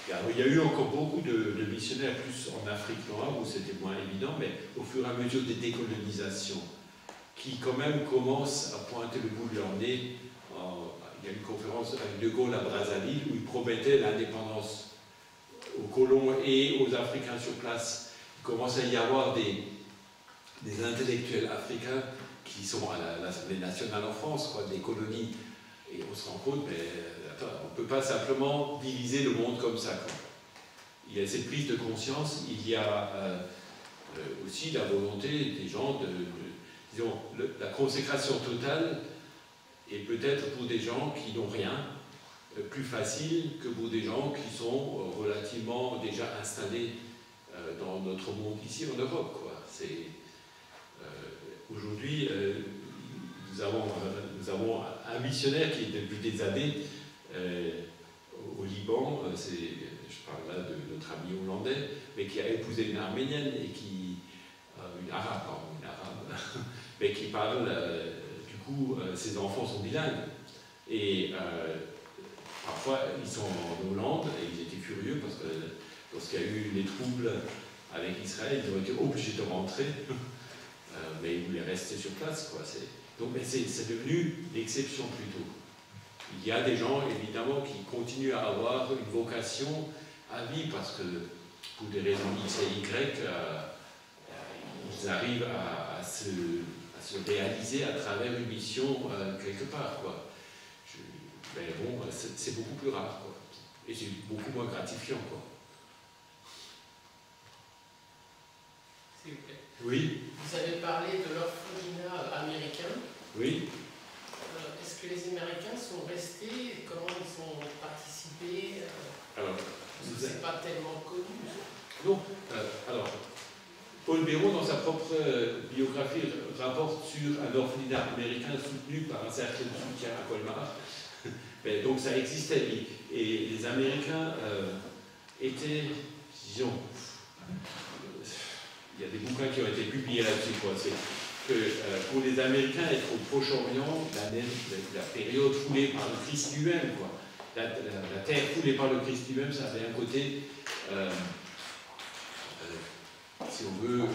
il y a eu encore beaucoup de missionnaires, plus en Afrique noire, où c'était moins évident, mais au fur et à mesure des décolonisations, qui quand même commencent à pointer le bout de leur nez. Il y a une conférence avec De Gaulle à Brazzaville où il promettait l'indépendance aux colons et aux Africains sur place. Il commence à y avoir des intellectuels africains qui sont à l'Assemblée nationale en France, quoi, des colonies. Et on se rend compte, mais attends, on ne peut pas simplement diviser le monde comme ça, quoi. Il y a cette prise de conscience, il y a aussi la volonté des gens disons, la consécration totale est peut-être pour des gens qui n'ont rien plus facile que pour des gens qui sont relativement déjà installés dans notre monde ici en Europe, quoi. Aujourd'hui, nous avons un missionnaire qui est depuis des années au Liban, je parle là de notre ami hollandais, mais qui a épousé une arménienne et une arabe, mais qui parle, du coup, ses enfants sont bilingues. Et parfois, ils sont en Hollande et ils étaient furieux parce que lorsqu'il y a eu les troubles avec Israël, ils ont été obligés de rentrer, mais ils voulaient rester sur place, quoi. Donc, mais c'est devenu l'exception plutôt. Il y a des gens, évidemment, qui continuent à avoir une vocation à vie parce que, pour des raisons X et Y, ils arrivent à se réaliser à travers une mission quelque part, quoi. Mais bon, c'est beaucoup plus rare, quoi. Et c'est beaucoup moins gratifiant, quoi. S'il vous plaît. Oui. Vous avez parlé de l'orphelinat américain. Oui. Est-ce que les Américains sont restés? Comment ils ont participé? Alors, c'est pas tellement connu. Non. Alors, Paul Béraud, dans sa propre biographie, rapporte sur un orphelinat américain soutenu par un cercle de soutien à Colmar. Mais, donc ça existait. Et les Américains étaient, disons, il y a des bouquins qui ont été publiés là-dessus, quoi. C'est que pour les Américains, être au Proche-Orient, la période foulée par le Christ lui-même, quoi. La terre foulée par le Christ lui-même, ça avait un côté, si on veut,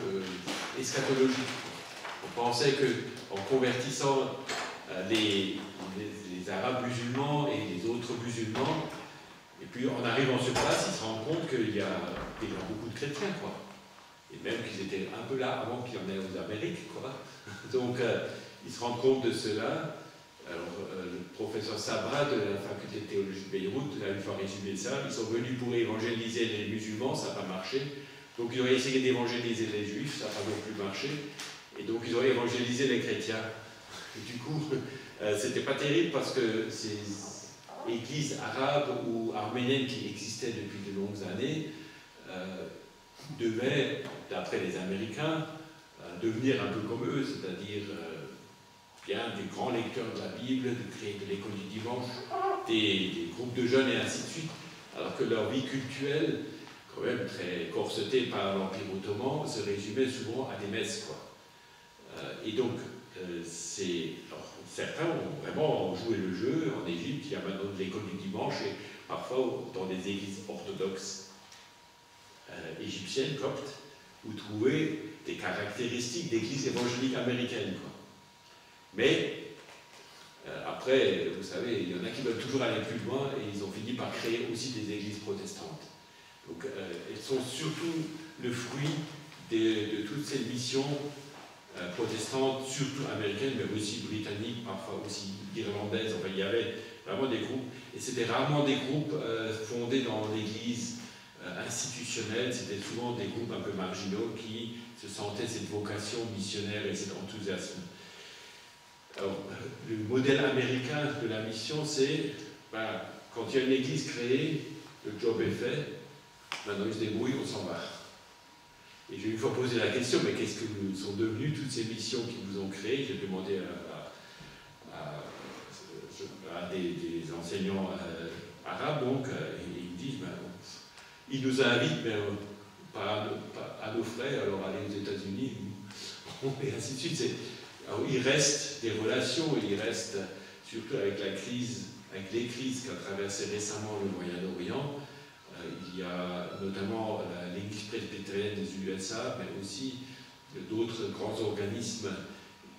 eschatologique. On pensait qu'en convertissant les Arabes musulmans et les autres musulmans, et puis en arrivant sur place, ils se rendent compte qu'il y a beaucoup de chrétiens, quoi. Et même qu'ils étaient un peu là avant qu'il y en ait aux Amériques, quoi. Donc, ils se rendent compte de cela. Alors, le professeur Sabra de la faculté de théologie de Beyrouth a une fois résumé ça. Ils sont venus pour évangéliser les musulmans, ça n'a pas marché. Donc, ils ont essayé d'évangéliser les juifs, ça n'a pas non plus marché. Et donc, ils ont évangélisé les chrétiens. Et du coup, c'était pas terrible parce que ces églises arabes ou arméniennes qui existaient depuis de longues années devaient, d'après les Américains, devenir un peu comme eux, c'est-à-dire bien des grands lecteurs de la Bible, de créer de l'école du dimanche, des groupes de jeunes et ainsi de suite, alors que leur vie cultuelle, quand même très corsetée par l'Empire ottoman, se résumait souvent à des messes, quoi. Et donc, certains ont vraiment joué le jeu. En Égypte, il y a maintenant de l'école du dimanche, et parfois dans des églises orthodoxes égyptiennes, coptes, vous trouvez des caractéristiques d'églises évangéliques américaines, quoi. Mais après, vous savez, il y en a qui veulent toujours aller plus loin et ils ont fini par créer aussi des églises protestantes. Donc elles sont surtout le fruit de toutes ces missions protestantes, surtout américaines, mais aussi britanniques, parfois aussi irlandaises. Enfin, il y avait vraiment des groupes, et c'était rarement des groupes fondés dans l'église institutionnelle, c'était souvent des groupes un peu marginaux qui se sentaient cette vocation missionnaire et cet enthousiasme. Alors, le modèle américain de la mission, c'est quand il y a une église créée, le job est fait, maintenant ils se débrouillent, on s'en va. Et j'ai une fois posé la question, mais qu'est-ce que sont devenues toutes ces missions qui vous ont créé? J'ai demandé à des enseignants arabes, donc, et ils me disent, ben, ils nous invitent, mais pas à nos frais, alors aller aux États-Unis, et ainsi de suite. Alors, il reste des relations, il reste, surtout avec la crise, avec les crises qu'a traversé récemment le Moyen-Orient. Il y a notamment l'Église presbytérienne des USA, mais aussi d'autres grands organismes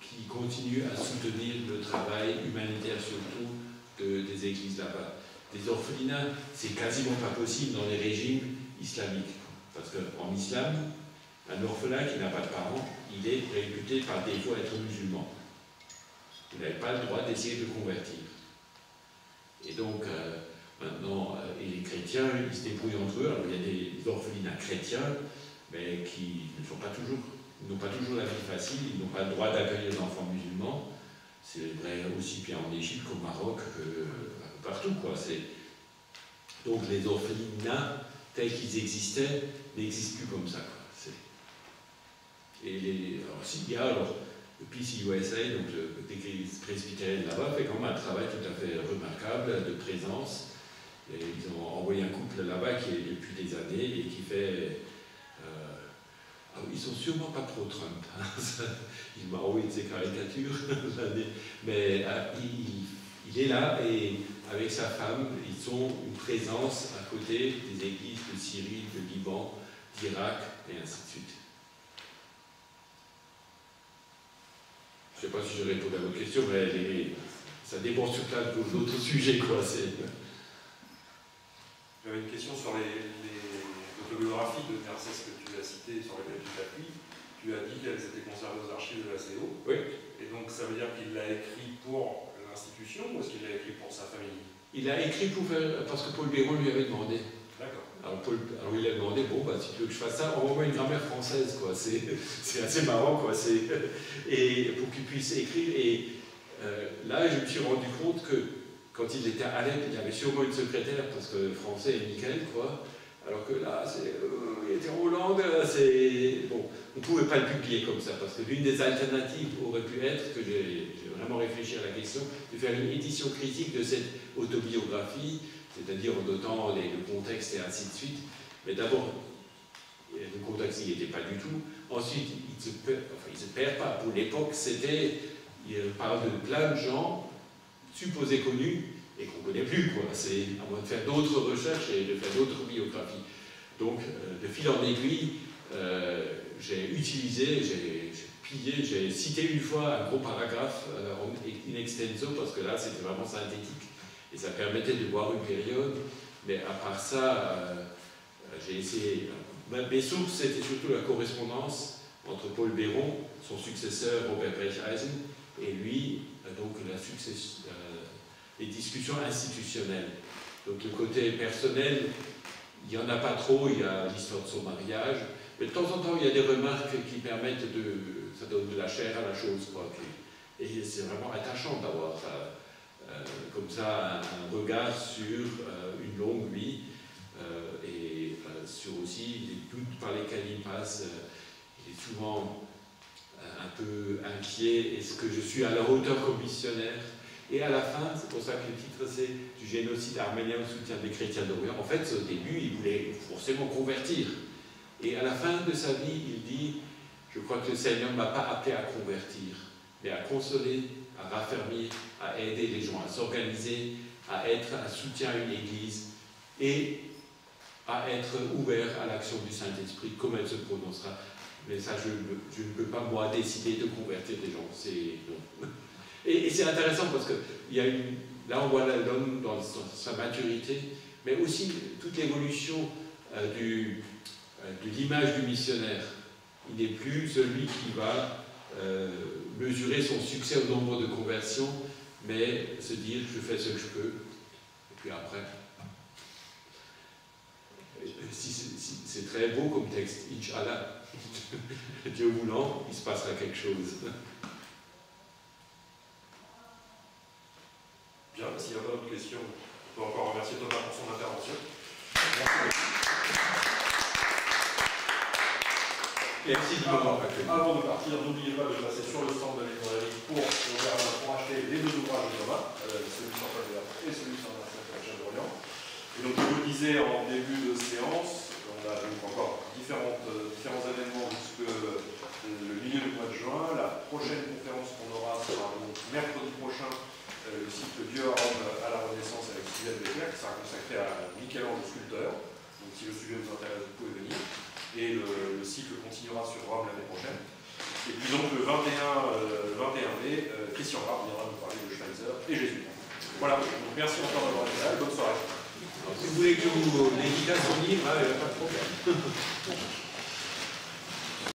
qui continuent à soutenir le travail humanitaire, surtout des églises là-bas. Des orphelinats, c'est quasiment pas possible dans les régimes islamiques. Parce qu'en islam, un orphelin qui n'a pas de parents, il est réputé par défaut être musulman. Vous n'avez pas le droit d'essayer de le convertir. Et donc, maintenant, et les chrétiens, ils se débrouillent entre eux. Alors, il y a des orphelinats chrétiens, mais qui n'ont pas toujours la vie facile, ils n'ont pas le droit d'accueillir des enfants musulmans. C'est vrai aussi bien en Égypte qu'au Maroc, que partout, quoi. Donc, les orphelinats, tels qu'ils existaient, n'existent plus comme ça, quoi. Et alors, s'il y a, alors, le Peace USA, donc l'Église presbytérienne là-bas, fait quand même un travail tout à fait remarquable de présence. Et ils ont envoyé un couple là-bas qui est depuis des années et qui fait. Ils sont sûrement pas pro Trump. Hein. Il m'a envoyé de ses caricatures, mais il est là et avec sa femme, ils ont une présence à côté des églises de Syrie, de Liban, d'Irak et ainsi de suite. Je ne sais pas si je réponds à votre question, mais ça dépend sur plein d'autres sujets, quoi. J'avais une question sur les autobiographies de Nersès que tu as citées, sur lesquelles tu t'appuies. Tu as dit qu'elles étaient conservées aux archives de la CO. Oui. Et donc ça veut dire qu'il l'a écrit pour l'institution ou est-ce qu'il l'a écrit pour sa famille? Il a écrit parce que Paul Béron lui avait demandé. D'accord. Alors il a demandé, bon, bah, si tu veux que je fasse ça, envoie-moi une grammaire française, quoi. C'est assez marrant, quoi. Et pour qu'il puisse écrire. Et là, je me suis rendu compte que quand il était à Alep, il avait sûrement une secrétaire, parce que le français est nickel, quoi. Alors que là, il était en Hollande, bon, on ne pouvait pas le publier comme ça, parce que l'une des alternatives aurait pu être, que j'ai vraiment réfléchi à la question, de faire une édition critique de cette autobiographie, c'est-à-dire en notant le contexte et ainsi de suite. Mais d'abord, le contexte n'y était pas du tout. Ensuite, il ne se perd pas. Pour l'époque, il parle de plein de gens supposés connus et qu'on ne connaît plus, quoi. C'est à moins de faire d'autres recherches et de faire d'autres biographies. Donc, de fil en aiguille, j'ai utilisé, j'ai pillé, j'ai cité une fois un gros paragraphe in extenso, parce que là, c'était vraiment synthétique. Et ça permettait de voir une période, mais à part ça, j'ai essayé. Mes sources, c'était surtout la correspondance entre Paul Béron, son successeur Robert Brecheisen, et lui, donc les discussions institutionnelles. Donc le côté personnel, il n'y en a pas trop, il y a l'histoire de son mariage, mais de temps en temps, il y a des remarques qui permettent ça donne de la chair à la chose, quoi. Et c'est vraiment attachant d'avoir comme ça un regard sur une longue vie et sur aussi les doutes par lesquels il passe. Il est souvent un peu inquiet. Est-ce que je suis à la hauteur comme missionnaire? Et à la fin, c'est pour ça que le titre c'est du génocide arménien au soutien des chrétiens d'Orient. En fait, au début, il voulait forcément convertir. Et à la fin de sa vie, il dit, je crois que le Seigneur ne m'a pas appelé à convertir, mais à consoler, à raffermir, à aider les gens à s'organiser, à être un soutien à une église et à être ouvert à l'action du Saint-Esprit, comme elle se prononcera. Mais ça, je ne peux pas, moi, décider de convertir des gens. Non. Et c'est intéressant parce que là, on voit l'homme dans sa maturité, mais aussi toute l'évolution de l'image du missionnaire. Il n'est plus celui qui va mesurer son succès au nombre de conversions, mais se dire je fais ce que je peux, et puis après, c'est très beau comme texte, Inch'Allah, Dieu voulant, il se passera quelque chose. Bien, s'il n'y a pas d'autres questions, on peut encore remercier Thomas pour son intervention. Merci. Merci de m'avoir accueilli. Avant de partir, n'oubliez pas de passer sur le stand de la librairie pour acheter les deux ouvrages de Thomas, celui sur Paul et celui sur la chaîne d'Orient. Et donc, je vous le disais en début de séance, on a donc encore différents événements jusque le milieu du mois de juin. La prochaine conférence qu'on aura sera donc mercredi prochain, le cycle Dieu à Rome à la Renaissance avec Sylvain Beclerc, qui sera consacré à Michel-Ange sculpteur. Donc, si le sujet vous intéresse, vous pouvez venir. Et le cycle continuera sur Rome l'année prochaine. Et puis donc le 21 mai, Christian Barre viendra nous parler de Schweitzer et Jésus. Voilà, donc merci encore d'avoir été là et bonne soirée. Alors, si vous voulez que je vous dédicace son livre, il n'y a pas de problème.